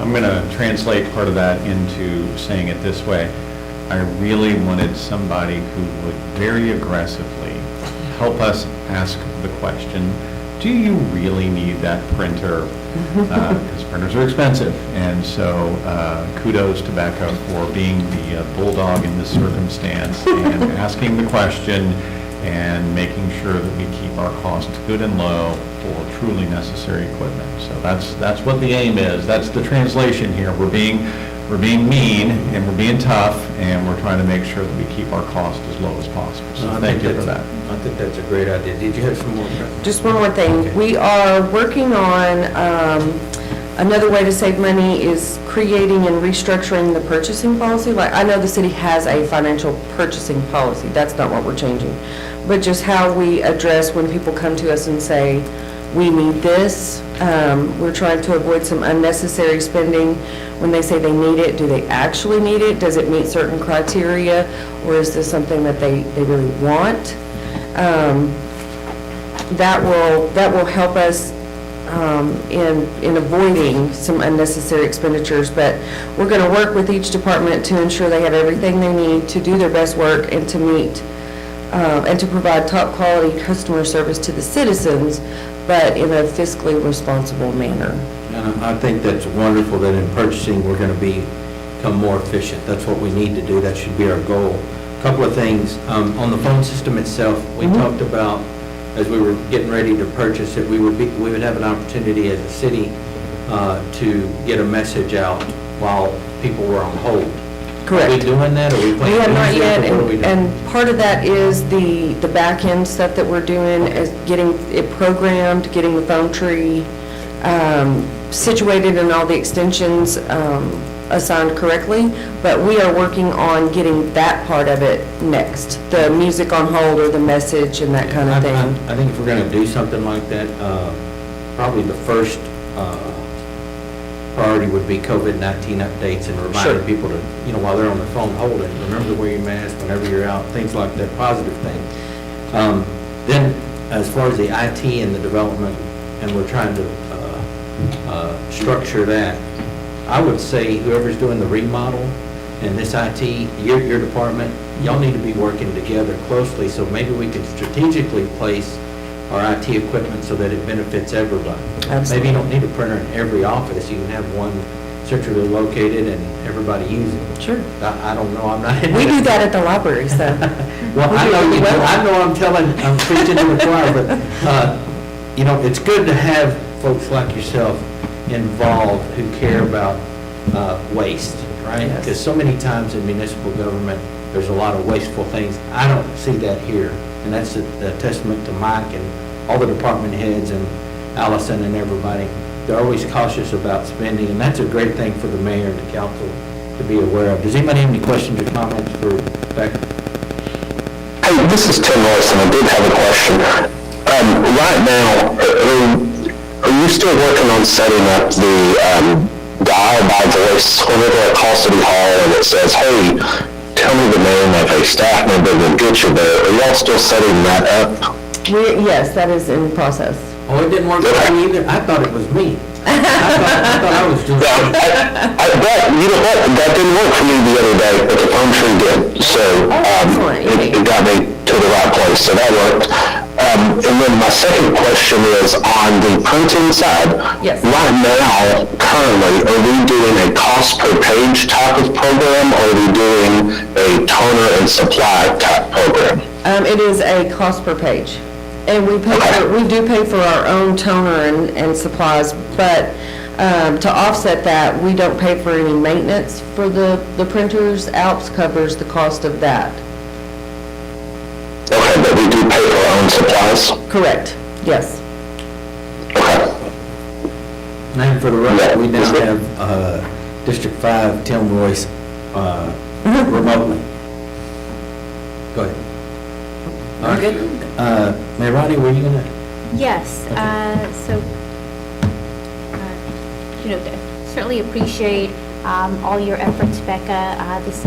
I'm going to translate part of that into saying it this way. I really wanted somebody who would very aggressively help us ask the question, do you really need that printer? Because printers are expensive. And so kudos to Becca for being the bulldog in this circumstance and asking the question and making sure that we keep our costs good and low for truly necessary equipment. So that's what the aim is. That's the translation here. We're being mean and we're being tough, and we're trying to make sure that we keep our costs as low as possible. So thank you for that. I think that's a great idea. Did you have some more? Just one more thing. Okay. We are working on, another way to save money is creating and restructuring the purchasing policy. Like, I know the city has a financial purchasing policy. That's not what we're changing. But just how we address when people come to us and say, we need this. We're trying to avoid some unnecessary spending. When they say they need it, do they actually need it? Does it meet certain criteria? Or is this something that they really want? That will help us in avoiding some unnecessary expenditures. But we're going to work with each department to ensure they have everything they need to do their best work and to meet and to provide top quality customer service to the citizens, but in a fiscally responsible manner. And I think that's wonderful that in purchasing, we're going to become more efficient. That's what we need to do. That should be our goal. A couple of things. On the phone system itself, we talked about, as we were getting ready to purchase it, we would have an opportunity as a city to get a message out while people were on hold. Correct. Are we doing that, or are we We playing have not music, yet, or what are we doing? and part of that is the back end stuff that we're doing, is getting it programmed, getting the phone tree situated and all the extensions assigned correctly, but we are working on getting that part of it next, the music on hold or the message and that kind of thing. I think if we're gonna do something like that, probably the first priority would be COVID-19 updates and reminding Sure. people to, while they're on the phone holding, remember to wear your mask whenever you're out, things like that, positive thing. Then, as far as the IT and the development, and we're trying to structure that, I would say whoever's doing the remodel and this IT, your department, y'all need to be working together closely, so maybe we could strategically place our IT equipment so that it benefits everybody. Absolutely. Maybe you don't need a printer in every office, you can have one centrally located and everybody use it. Sure. I don't know, I'm not. We do that at the library, so. Well, We I do know really you do, well. I know I'm preaching to the choir, but, it's good to have folks like yourself involved who care about waste, right? Yes. Because so many times in municipal government, there's a lot of wasteful things. I don't see that here, and that's a testament to Mike and all the department heads and Allison and everybody. They're always cautious about spending, and that's a great thing for the mayor and the council to be aware of. Does anybody have any questions or comments for Becca? Hey, this is Tim Morrison. I did have a question. Right now, are you still working on setting up the dial by voice whenever I call City Hall and it says, hey, tell me the name of a staff member that get you there? Are y'all still setting that up? Yes, that is in process. Oh, it didn't work for me either? I thought it was me. I thought I was doing Well, but you know what? That didn't work for me the other day, but the phone tree did. So it got me to the right place, so that worked. And then my second question is on the printing side. Yes. Right now, currently, are we doing a cost per page type of program, or are we doing a toner and supply type program? It is a cost per page. And we do pay for our own toner and supplies, but to offset that, we don't pay for any maintenance for the printers. Alps covers the cost of that. Okay, but we do pay for our own supplies? Correct, yes. Okay. And for the record, we now have District 5, Tim Royce, remotely. Go ahead. All right. Mayor Roddy, were you gonna? Yes, so, certainly appreciate all your efforts, Becca, this,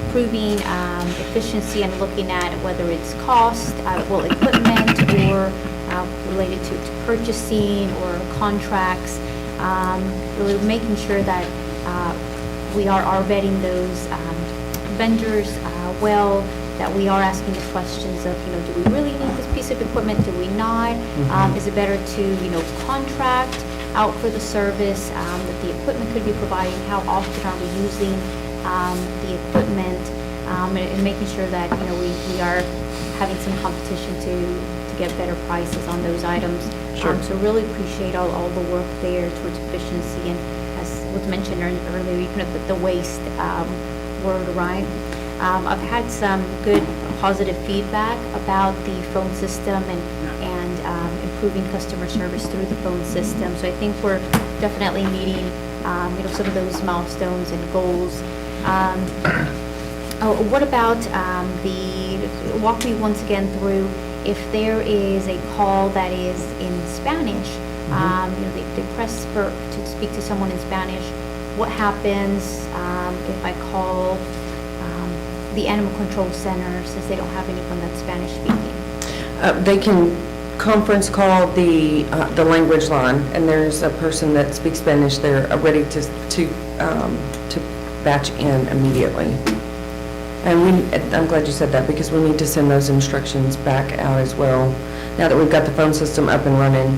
improving efficiency and looking at whether it's cost, equipment, or related to purchasing or contracts, really making sure that we are vetting those vendors well, that we are asking the questions of, do we really need this piece of equipment, do we not? Is it better to, contract out for the service that the equipment could be providing? How often are we using the equipment? And making sure that, we are having some competition to get better prices on those items. Sure. So really appreciate all the work there towards efficiency, and as was mentioned earlier, even at the waste word, right? I've had some good positive feedback about the phone system and improving customer service through the phone system. So I think we're definitely meeting, some of those milestones and goals. What about walk me once again through if there is a call that is in Spanish, they press to speak to someone in Spanish. What happens if I call the Animal Control Center since they don't have anyone that's Spanish speaking? They can conference call the language line, and there's a person that speaks Spanish there ready to batch in immediately. And I'm glad you said that, because we need to send those instructions back out as well. Now that we've got the phone system up and running,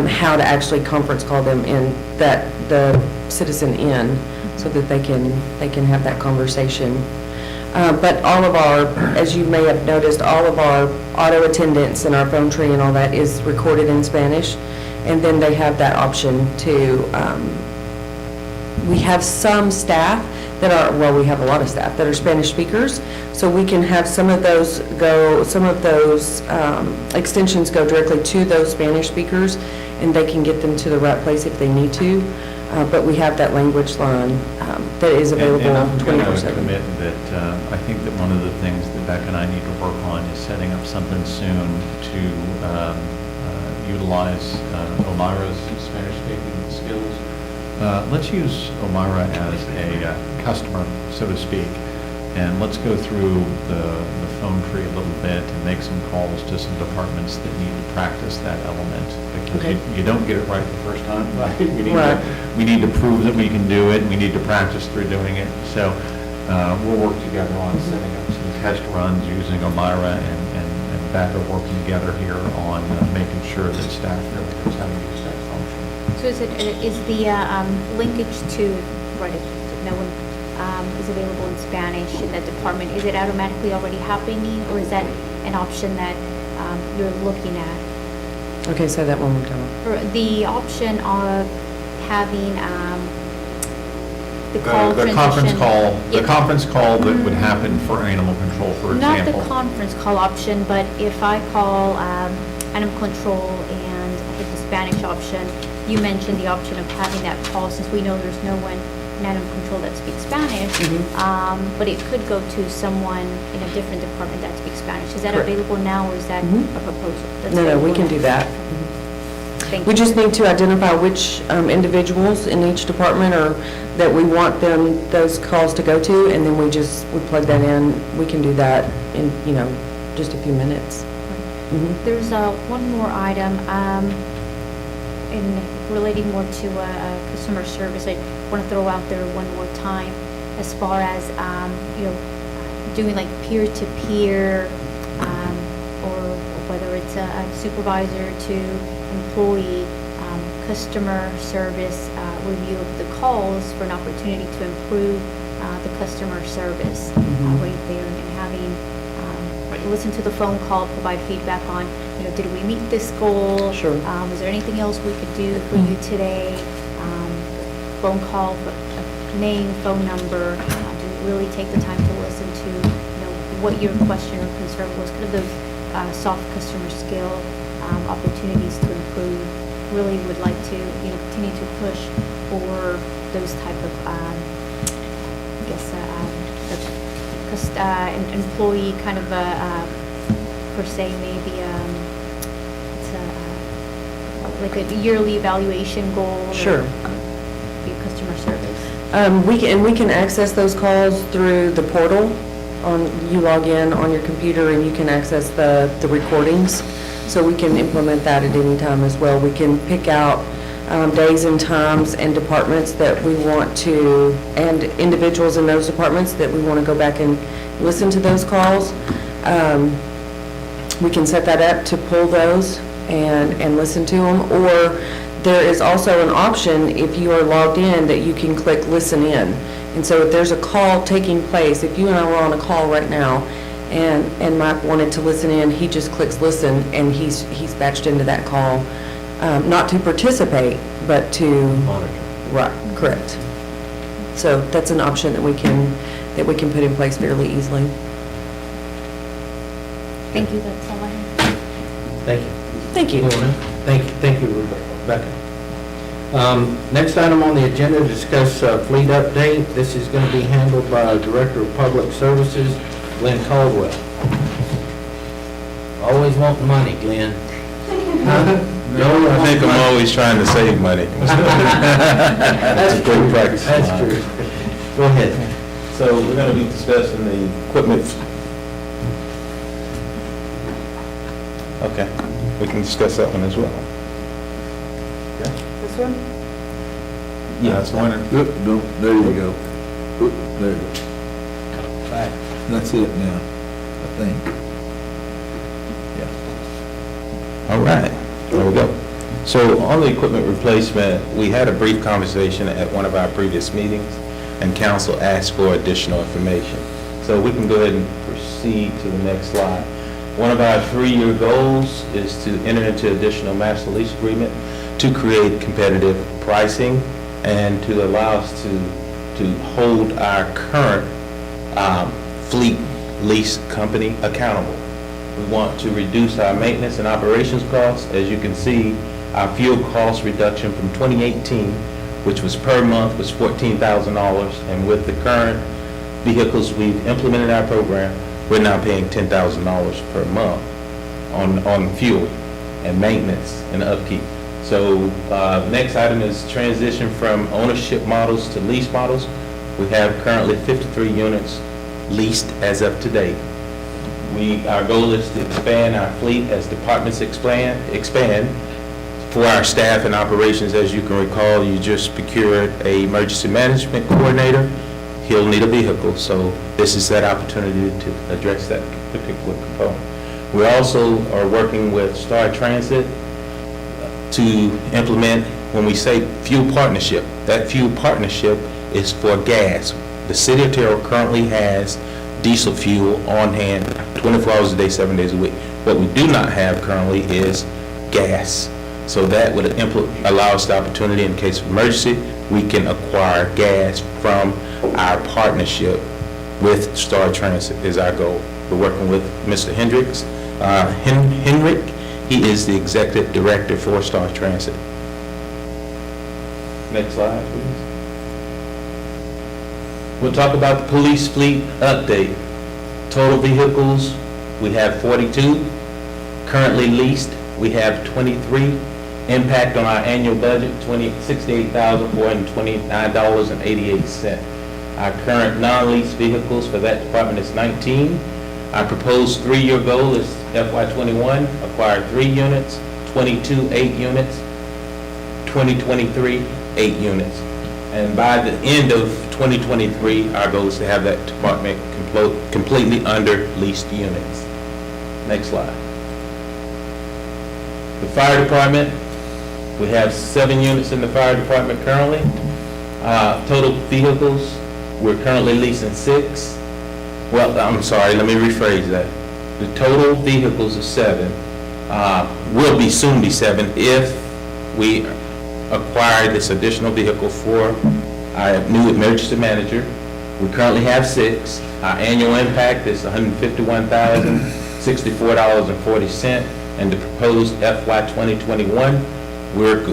how to actually conference call them in, the citizen in, so that they can have that conversation. But all of our, as you may have noticed, all of our auto attendants and our phone tree and all that is recorded in Spanish. And then they have that option to we have some staff that are, well, we have a lot of staff that are Spanish speakers, so we can have some of those extensions go directly to those Spanish speakers, and they can get them to the right place if they need to. But we have that language line that is available And I'm going to 24/7. commit that I think that one of the things that Beck and I need to work on is setting up something soon to utilize Elmira's Spanish-speaking skills. Let's use Elmira as a customer, so to speak, and let's go through the phone tree a little bit and make some calls to some departments that need to practice that element. Because Okay. you don't get it right the first time, right? Right. We need to prove that we can do it, and we need to practice through doing it. So we'll work together on setting up some test runs using Elmira, and Beck are working together here on making sure that staff really knows how to use that function. So is the linkage to, right, if no one is available in Spanish in that department, is it automatically already happening, or is that an option that you're looking at? Okay, say that one more time. Or the option of having the call The transition? the Yeah. conference call that would happen for animal control, for Not example. the conference call option, but if I call animal control and I hit the Spanish option, you mentioned the option of having that call, since we know there's no one in animal control that speaks Spanish, but it could go to someone in a different department that speaks Spanish. Is that Correct. available now, or is that Mhm. a proposal? That's No, we available can now? do that. Thank We you. just need to identify which individuals in each department or that we want those calls to go to, and then we plug that in. We can do that in, just a few minutes. Mhm. There's one more item, in relating more to customer service. I want to throw out there one more time, as far as, doing like peer-to-peer, or whether it's a supervisor to employee, customer service, review of the calls for an opportunity to improve the customer service right there, and having, listen to the phone call, provide feedback on, did we meet this goal? Sure. Is there anything else we could do for you today? Phone call, name, phone number, to really take the time to listen to, what your question or concern was, kind of those soft customer skill opportunities to improve. Really would like to, continue to push for those type of, employee kind of per se, maybe, it's like a yearly evaluation goal. or Sure. Be customer service. We can access those calls through the portal. You log in on your computer and you can access the recordings. So we can implement that at any time as well. We can pick out days and times and departments that we want to, and individuals in those departments that we want to go back and listen to those calls. We can set that up to pull those and listen to them. Or there is also an option, if you are logged in, that you can click listen in. And so if there's a call taking place, if you and I were on a call right now, and Mike wanted to listen in, he just clicks listen, and he's batched into that call, not to participate, but to Monitor. right, correct. So that's an option that we can put in place fairly easily. Thank you, that's all I have. Thank you. Thank you. Thank you, Rebecca. Next item on the agenda, discuss fleet update. This is going to be handled by our Director of Public Services, Glenn Caldwell. Always wanting money, Glenn. No, I think I'm always trying to save money. That's a good practice. That's true. Go ahead. So we're going to be discussing the equipment. Okay, we can discuss that one as well. This one? Yeah, that's the winner. Oop, no, there you go. Oop, there you go. Back. That's it now, I think. All right, there we go. So on the equipment replacement, we had a brief conversation at one of our previous meetings, and council asked for additional information. So we can go ahead and proceed to the next slide. One of our 3-year goals is to enter into additional master lease agreement to create competitive pricing and to allow us to hold our current fleet lease company accountable. We want to reduce our maintenance and operations costs. As you can see, our fuel cost reduction from 2018, which was per month, was $14,000, and with the current vehicles we've implemented our program, we're now paying $10,000 per month on fuel and maintenance and upkeep. So next item is transition from ownership models to lease models. We have currently 53 units leased as of today. Our goal is to expand our fleet as departments expand. For our staff and operations, as you can recall, you just procured a emergency management coordinator. He'll need a vehicle, so this is that opportunity to address that particular component. We also are working with Star Transit to implement, when we say fuel partnership, that fuel partnership is for gas. The city of Terrell currently has diesel fuel on hand 24 hours a day, 7 days a week. What we do not have currently is gas. So that would allow us the opportunity, in case of emergency, we can acquire gas from our partnership with Star Transit is our goal. We're working with Mr. Hendricks. Henrik, he is the executive director for Star Transit. Next slide, please. We'll talk about the police fleet update. Total vehicles, we have 42. Currently leased, we have 23. Impact on our annual budget, $68,429.88. Our current non-lease vehicles for that department is 19. Our proposed 3-year goal is FY21, acquire 3 units, 22, 8 units, 2023, 8 units. And by the end of 2023, our goal is to have that department completely under leased units. Next slide. The fire department, we have 7 units in the fire department currently. Total vehicles, we're currently leasing 6. Well, I'm sorry, let me rephrase that. The total vehicles is 7. Will be soon be 7 if we acquire this additional vehicle for our new emergency manager. We currently have 6. Our annual impact is $151,064.40, and the proposed FY 2021,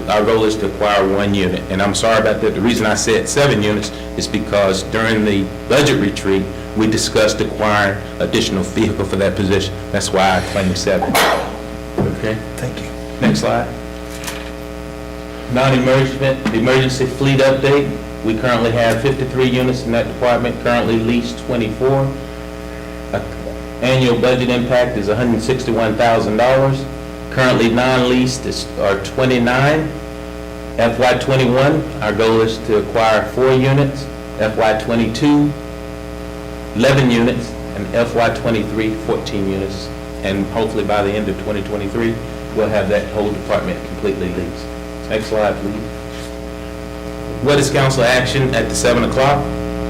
our goal is to acquire 1 unit. And I'm sorry about that. The reason I said 7 units is because during the budget retreat, we discussed acquiring additional vehicle for that position. That's why I claimed 7. Okay? Thank you. Next slide. Non-emergency fleet update. We currently have 53 units in that department, currently leased 24. Annual budget impact is $161,000. Currently non-leased are 29. FY21, our goal is to acquire 4 units. FY22, 11 units, and FY23, 14 units. And hopefully by the end of 2023, we'll have that whole department completely leased. Next slide, please. What is council action at the 7 o'clock?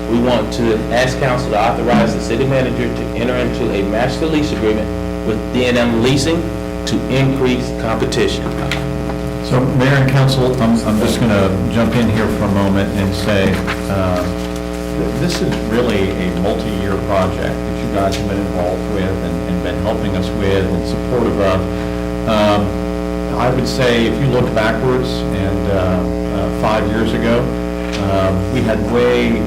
We want to ask council to authorize the city manager to enter into a master lease agreement with D&M Leasing to increase competition. So, Mayor and Council, I'm just going to jump in here for a moment and say, this is really a multi-year project that you guys have been involved with and been helping us with and supportive of. I would say if you look backwards and 5 years ago, we had way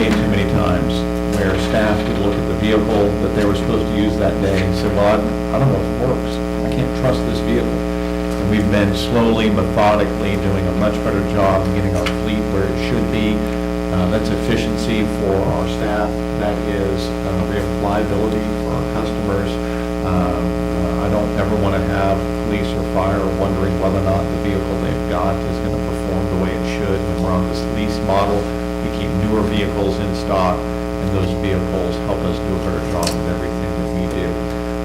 too many times where staff would look at the vehicle that they were supposed to use that day and say, well, I don't know if it works. I can't trust this vehicle. And we've been slowly, methodically doing a much better job in getting our fleet where it should be. That's efficiency for our staff. That is reliability for our customers. I don't ever want to have police or fire wondering whether or not the vehicle they've got is going to perform the way it should. When we're on this lease model, we keep newer vehicles in stock, and those vehicles help us do a better job with everything that we do.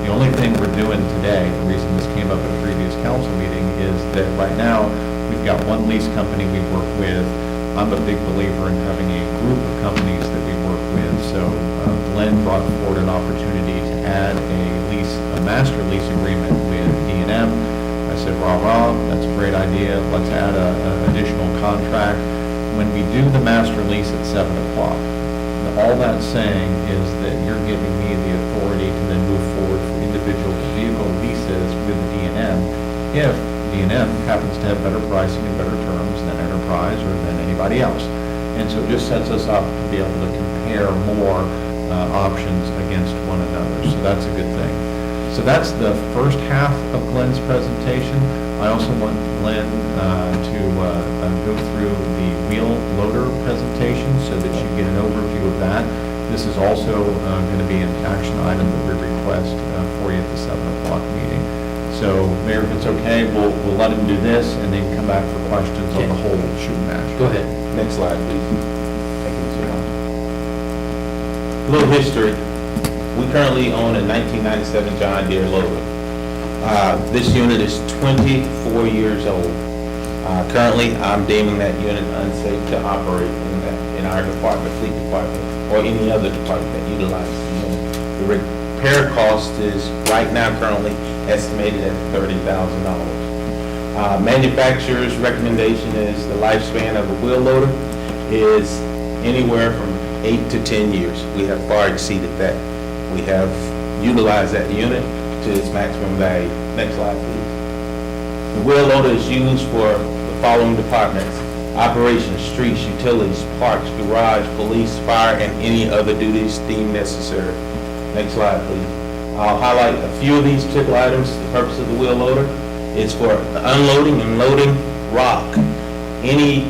The only thing we're doing today, the reason this came up at a previous council meeting, is that right now, we've got one lease company we work with. I'm a big believer in having a group of companies that we work with. So Glenn brought forward an opportunity to add a master lease agreement with D&M. I said, rah, that's a great idea. Let's add an additional contract. when we do the master lease at 7 o'clock, all that's saying is that you're giving me the authority to then move forward for individual vehicle leases with the D&M if D&M happens to have better pricing and better terms than Enterprise or than anybody else. And so it just sets us up to be able to compare more options against one another. So that's a good thing. So that's the first half of Glenn's presentation. I also want Glenn to go through the wheel loader presentation so that you get an overview of that. This is also going to be an action item that we request for you at the 7 o'clock meeting. So, Mayor, if it's okay, we'll let him do this and then come back for questions on the whole shooting match. Go ahead. Next slide, please. Thank you so much. A little history. We currently own a 1997 John Deere loader. This unit is 24 years old. Currently, I'm deeming that unit unsafe to operate in our department, fleet department, or any other department that utilizes the unit. The repair cost is right now currently estimated at $30,000. Manufacturer's recommendation is the lifespan of a wheel loader is anywhere from 8 to 10 years. We have far exceeded that. We have utilized that unit to its maximum value. Next slide, please. The wheel loader is used for the following departments: operations, streets, utilities, parks, garage, police, fire, and any other duties deemed necessary. Next slide, please. I'll highlight a few of these particular items. The purpose of the wheel loader is for unloading and loading rock, any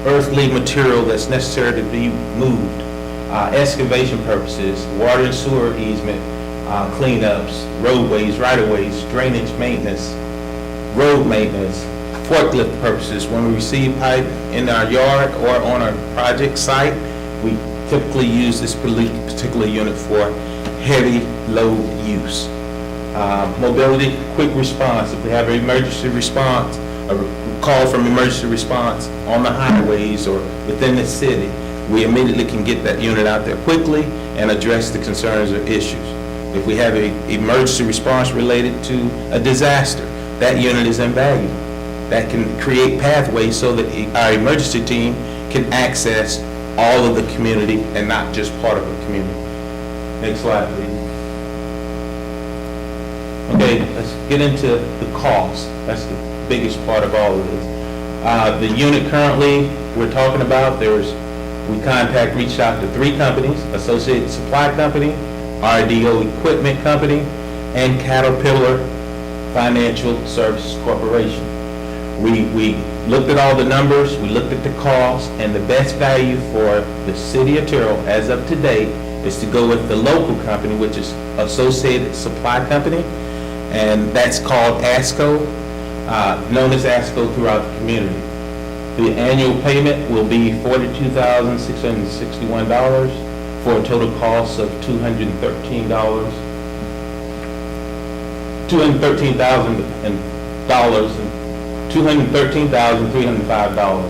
earthly material that's necessary to be moved, excavation purposes, water and sewer easement, cleanups, roadways, right-of-ways, drainage maintenance, road maintenance, forklift purposes. When we receive pipe in our yard or on a project site, we typically use this particular unit for heavy load use. Mobility, quick response. If we have an emergency response, a call from emergency response on the highways or within the city, we immediately can get that unit out there quickly and address the concerns or issues. If we have an emergency response related to a disaster, that unit is invaluable. That can create pathways so that our emergency team can access all of the community and not just part of the community. Next slide, please. Okay, let's get into the cost. That's the biggest part of all of this. The unit currently we're talking about, reached out to 3 companies: Associated Supply Company, RDO Equipment Company, and Caterpillar Financial Services Corporation. We looked at all the numbers, we looked at the cost, and the best value for the city of Terrell as of today is to go with the local company, which is Associated Supply Company, and that's called ASCO, known as ASCO throughout the community. The annual payment will be $42,661 for a total cost of $213,000. $213,305.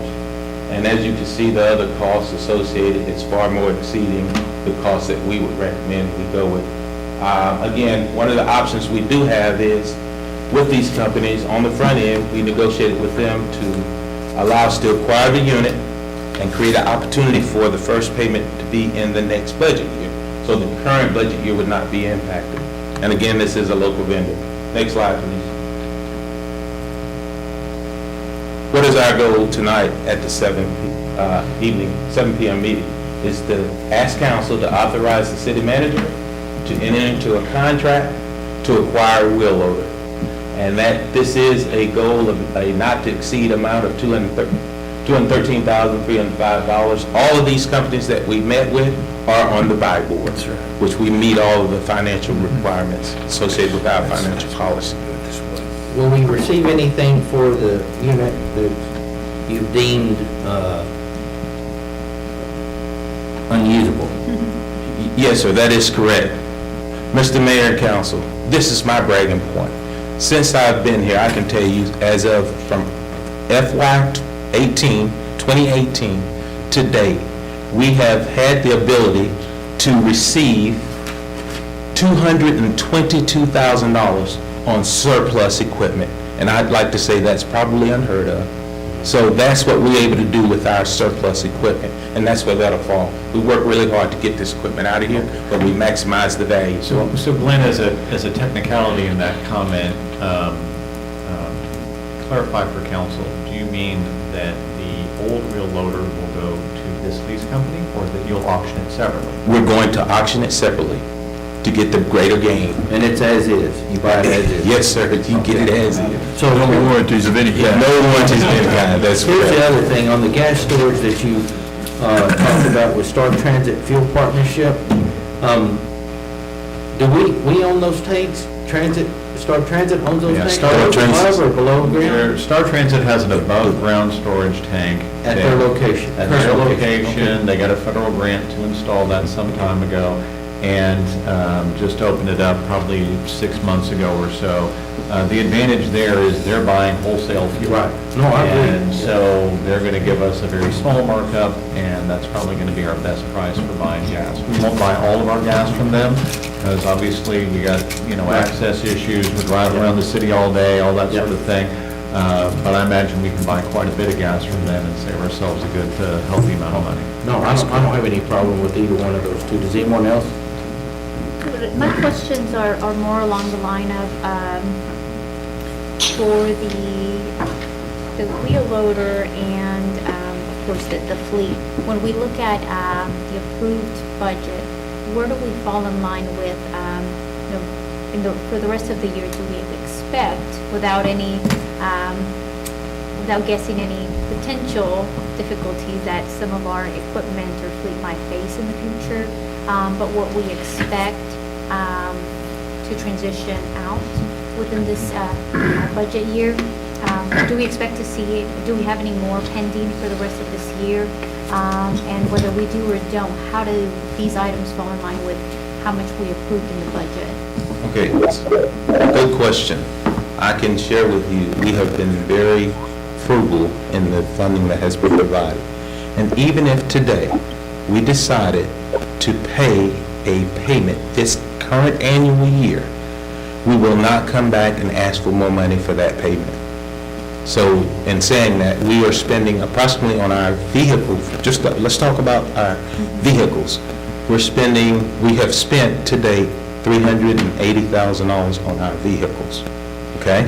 And as you can see, the other costs associated, it's far more exceeding the cost that we would recommend we go with. Again, one of the options we do have is with these companies on the front end, we negotiated with them to allow us to acquire the unit and create an opportunity for the first payment to be in the next budget year. So the current budget year would not be impacted. And again, this is a local vendor. Next slide, please. What is our goal tonight at the 7 p.m. meeting? Is to ask council to authorize the city manager to enter into a contract to acquire a wheel loader. And that this is a goal of a not to exceed amount of $213,305. All of these companies that we met with are on the buy board, which we meet all of the financial requirements associated with our financial policy. Will we receive anything for the unit that you've deemed unusable? Yes, sir, that is correct. Mr. Mayor and Council, this is my bragging point. Since I've been here, I can tell you, as of from FY 2018 to date, we have had the ability to receive $222,000 on surplus equipment. And I'd like to say that's probably unheard of. So that's what we're able to do with our surplus equipment, and that's where that'll fall. We work really hard to get this equipment out of here, but we maximize the value. So Glenn, as a technicality in that comment, clarify for council, do you mean that the old wheel loader will go to this lease company, or that you'll auction it separately? We're going to auction it separately to get the greater gain. And it's as is, you buy it as is? Yes, sir, you get it as is. So No warranties of any Yeah, kind. no warranties of any kind, that's here's the correct. other thing, on the gas storage that you talked about with Star Transit Fuel Partnership, do we own those tanks? Star Transit owns those Yeah, tanks? Star Above Transit- or below ground? Star Transit has an above-ground storage tank. At their location? At their Current location, they got a federal grant to install that some time ago, and just opened it up probably 6 months ago or so. The advantage there is they're buying wholesale fuel. Right. No, I agree. And so they're going to give us a very small markup, and that's probably going to be our best price for buying gas. We won't buy all of our gas from them, because obviously we got, access issues, we drive around the city all day, all that sort of thing. But I imagine we can buy quite a bit of gas from them and save ourselves a good, healthy amount of money. No, I don't have any problem with either one of those two. Does anyone else? My questions are more along the line of, for the wheel loader and, of course, the fleet. When we look at the approved budget, where do we fall in line with, for the rest of the year, do we expect, without guessing any potential difficulties that some of our equipment or fleet might face in the future, but what we expect to transition out within this budget year? Do we expect to see, do we have any more pending for the rest of this year? And whether we do or don't, how do these items fall in line with how much we approved in the budget? Okay, good question. I can share with you, we have been very frugal in the funding that has been provided. And even if today, we decided to pay a payment this current annual year, we will not come back and ask for more money for that payment. So in saying that, we are spending approximately on our vehicles, let's talk about our vehicles. We have spent to date $380,000 on our vehicles, okay?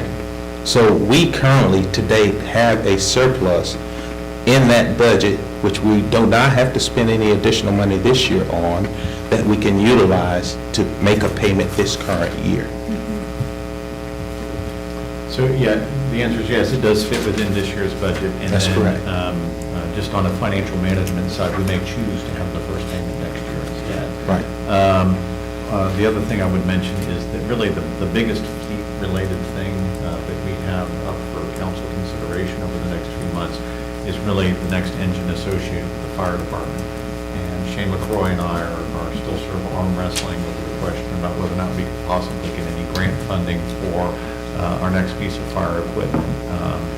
So we currently to date have a surplus in that budget, which we do not have to spend any additional money this year on, that we can utilize to make a payment this current year. So, yeah, the answer is yes, it does fit within this year's budget. And That's then, correct. Just on a financial management side, we may choose to have the first payment next year instead. Right. The other thing I would mention is that really the biggest fleet-related thing that we have up for council consideration over the next few months is really the next engine associated with the fire department. And Shane McCroy and I are still sort of arm wrestling over the question about whether or not we could possibly get any grant funding for our next piece of fire equipment.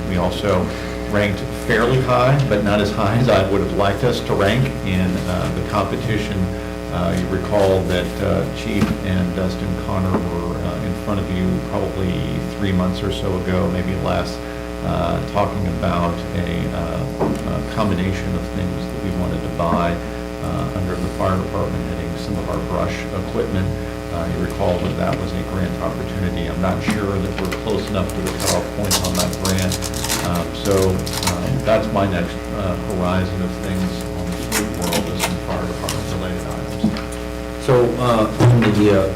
We also ranked fairly high, but not as high as I would have liked us to rank in the competition. You recall that Chief and Dustin Connor were in front of you probably 3 months or so ago, maybe less, talking about a combination of things that we wanted to buy under the fire department, heading some of our brush equipment. You recall that that was a grant opportunity. I'm not sure that we're close enough to the cutoff point on that grant. So that's my next horizon of things on the fleet world, is some fire department related items. So, on the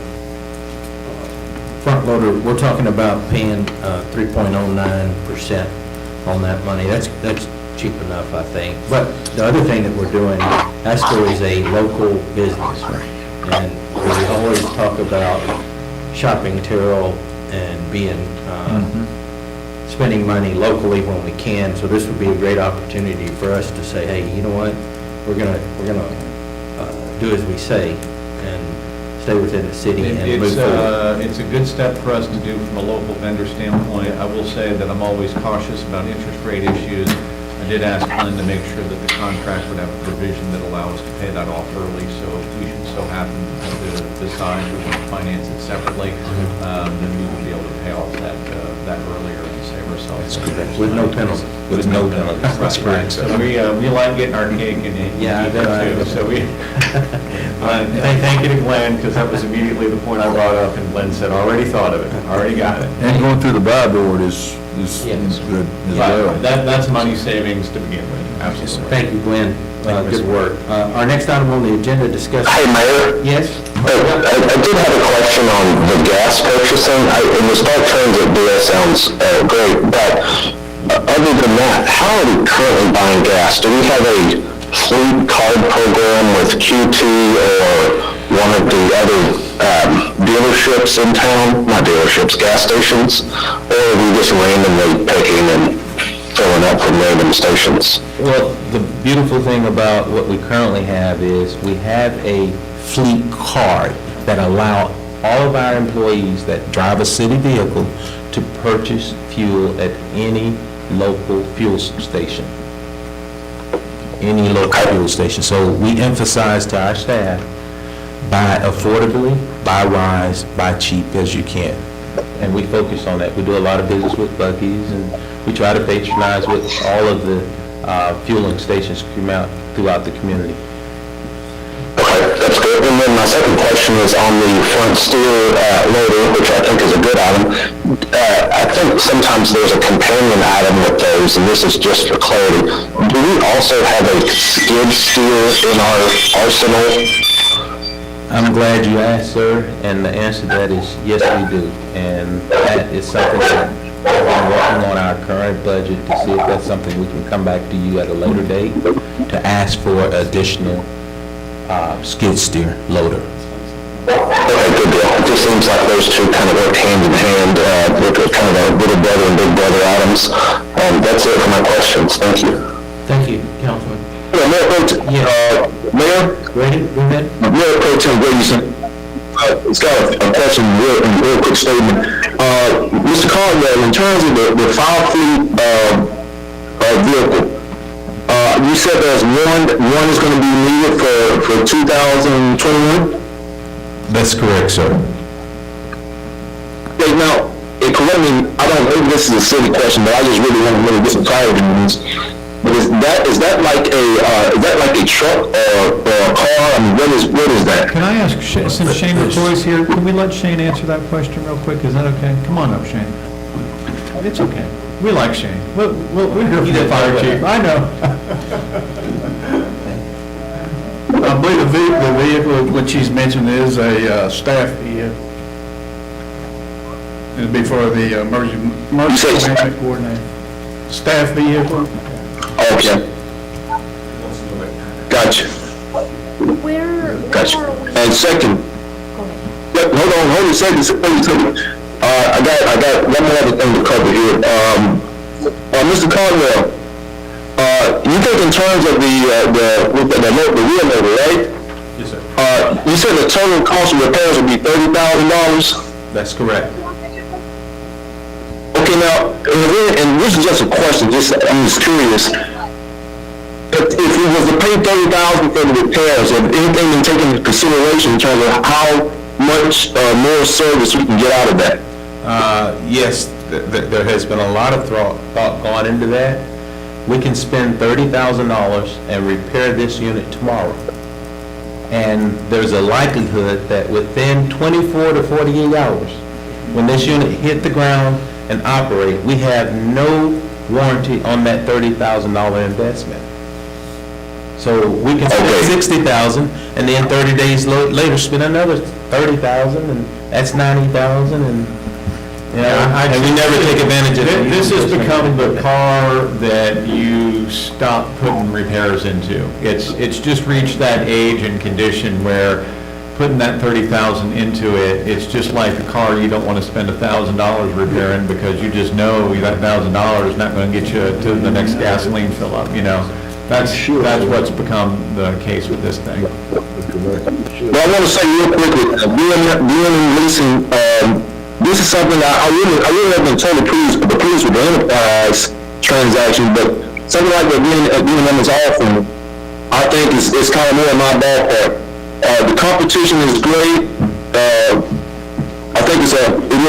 front loader, we're talking about paying 3.09% on that money. That's cheap enough, I think. But the other thing that we're doing, ASCO is a local business. And we always talk about shopping Terrell and being, spending money locally when we can. So this would be a great opportunity for us to say, hey, you know what? We're gonna do as we say and stay within the city and move forward. It's a good step for us to do from a local vendor standpoint. I will say that I'm always cautious about interest rate issues. I did ask Glenn to make sure that the contract would have a provision that allows us to pay that off early, so if we should so happen to decide we want to finance it separately, then we would be able to pay off that earlier and save ourselves. With no penalty. With no penalties. That's correct, So sir. we like getting our cake and eat Yeah, I it know. too. So we, thank you to Glenn, because that was immediately the point I brought up, and Glenn said, already thought of it, already got it. And going through the buy board is Yes. good as well. Right, that's money savings to begin with, absolutely. Thank you, Glenn. Good work. Our next item on the agenda, discuss. Hey, Mayor. Yes? I did have a question on the gas purchasing. And the Star Transit deal sounds great, but other than that, how are we currently buying gas? Do we have a fleet card program with QT or one of the other dealerships in town? Not dealerships, gas stations? Or are we just randomly picking and filling up from random stations? Well, the beautiful thing about what we currently have is we have a fleet card that allow all of our employees that drive a city vehicle to purchase fuel at any local fuel station. Any local fuel station. So we emphasize to our staff, buy affordably, buy wise, buy cheap as you can. And we focus on that. We do a lot of business with Buc-ee's, and we try to patronize with all of the fueling stations throughout the community. Okay, that's good. And then my second question is on the front steer loader, which I think is a good item. I think sometimes there's a companion item with those, and this is just for clarity. Do we also have a skid steer in our arsenal? I'm glad you asked, sir, and the answer to that is yes, we do. And that is something that we're working on our current budget to see if that's something we can come back to you at a later date to ask for additional skid steer loader. Okay, good deal. It just seems like those two kind of work hand in hand, they're kind of little brother and big brother items. That's it for my questions. Thank you. Thank you, Councilman. Mayor? Ready? Go ahead. Mayor Pro Tem Grayson, it's got a question, real quick statement. Mr. Caldwell, in terms of the fire fleet vehicle, you said there's one is going to be needed for 2021? That's correct, sir. Okay, now, correct me, I don't know if this is a silly question, but I just really want to get some clarity on this. But is that like a truck or a car? I mean, what is that? Can I ask, since Shane McCoy's here, can we let Shane answer that question real quick? Is that okay? Come on up, Shane. It's okay. We like Shane. We're here for the fire chief. I know. I believe the vehicle which he's mentioned is a staff vehicle. It'd be for the emergency management coordinator. Staff vehicle. Okay. Gotcha. Gotcha. And second, hold on a second. I got one more other thing to cover here. Mr. Caldwell, you think in terms of the rear loader, right? Yes, sir. You said the total cost of repairs would be $30,000? That's correct. Okay, now, and this is just a question, I'm just curious. If we was to pay $30,000 for the repairs, have anything been taken into consideration in terms of how much more service we can get out of that? Yes, there has been a lot of thought gone into that. We can spend $30,000 and repair this unit tomorrow. And there's a likelihood that within 24 to 48 hours, when this unit hit the ground and operate, we have no warranty on that $30,000 investment. So we can spend $60,000 and then 30 days later spend another $30,000, and that's $90,000, and and we never take advantage of it. This has become the car that you stop putting repairs into. It's just reached that age and condition where putting that $30,000 into it, it's just like a car you don't want to spend $1,000 repairing because you just know that $1,000 is not going to get you to the next gasoline fill up, That's what's become the case with this thing. Well, I want to say real quickly, being in leasing, this is something I really have been totally pleased with the enterprise transaction, but something like that being them is offering, I think it's kind of more in my ballpark. The competition is great. I think it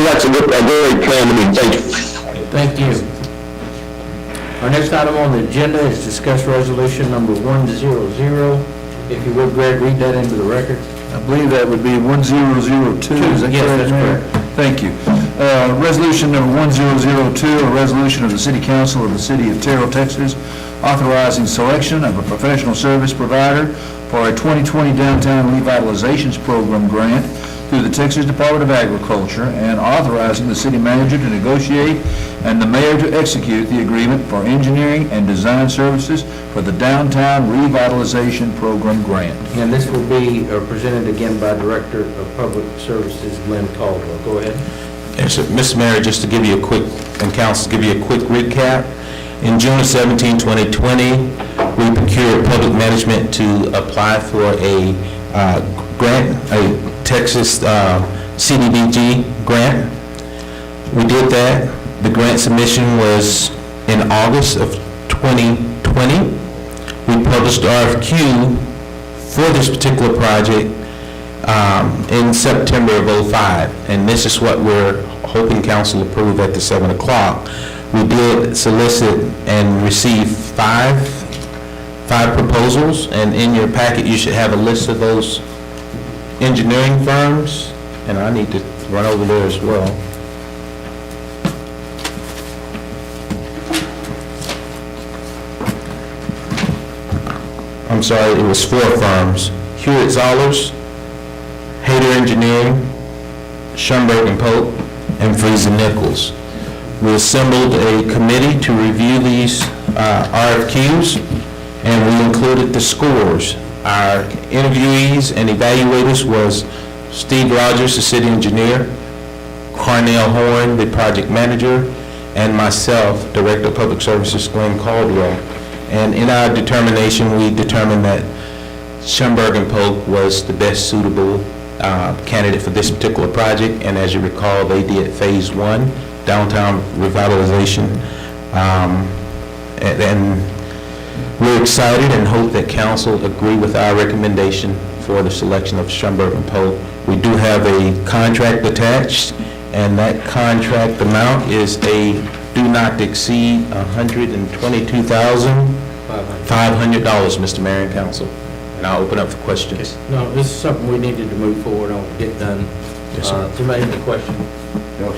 looks like a great plan to me. Thank you. Thank you. Our next item on the agenda is discuss resolution number 100. If you would, Greg, read that into the record. I believe that would be 1002, is that Yes, correct, that's Mayor? Thank you. Resolution number 1002, a resolution of the City Council of the City of Terrell, Texas, authorizing selection of a professional service provider for a 2020 Downtown Revitalizations Program grant through the Texas Department of Agriculture, and authorizing the city manager to negotiate and the mayor to execute the agreement for engineering and design services for the Downtown Revitalization Program grant. And this will be presented again by Director of Public Services, Lynn Caldwell. Go ahead. Yes, sir. Mr. Mayor, just to give you a quick, and council, give you a quick recap. In June 17, 2020, we procured public management to apply for a grant, a Texas CDBG grant. We did that. The grant submission was in August of 2020. We published RFQ for this particular project in September of '05, and this is what we're hoping council approve at the 7 o'clock. We did solicit and receive five proposals, and in your packet you should have a list of those engineering firms, and I need to run over there as well. I'm sorry, it was 4 firms: Hewitt Zollers, Hayter Engineering, Schoenberg and Pope, and Friesen Nichols. We assembled a committee to review these RFQs, and we included the scores. Our interviewees and evaluators was Steve Rogers, the city engineer, Carnell Horn, the project manager, and myself, Director of Public Services, Glenn Caldwell. And in our determination, we determined that Schoenberg and Pope was the best suitable candidate for this particular project, and as you recall, they did Phase 1, Downtown Revitalization, and we're excited and hope that council agree with our recommendation for the selection of Schoenberg and Pope. We do have a contract attached, and that contract amount is a do not exceed $122,500, Mr. Mayor and Council. And I'll open up for questions. No, this is something we needed to move forward on, get done. Yes, sir. Does anybody have a question? No?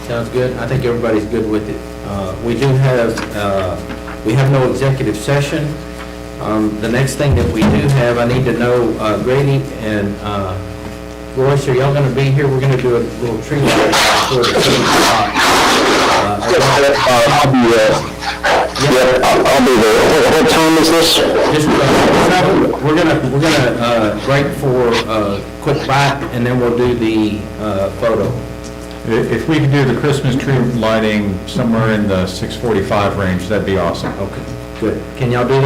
Sounds good. I think everybody's good with it. We have no executive session. The next thing that we do have, I need to know, Grady and Royce, are y'all going to be here? We're going to do a little tree lighting before the 7 o'clock. I'll be there. I'll be there. What time is this? Just, we're gonna break for a quick bite, and then we'll do the photo. If we could do the Christmas tree lighting somewhere in the 6:45 range, that'd be awesome. Okay, good. Can y'all do that?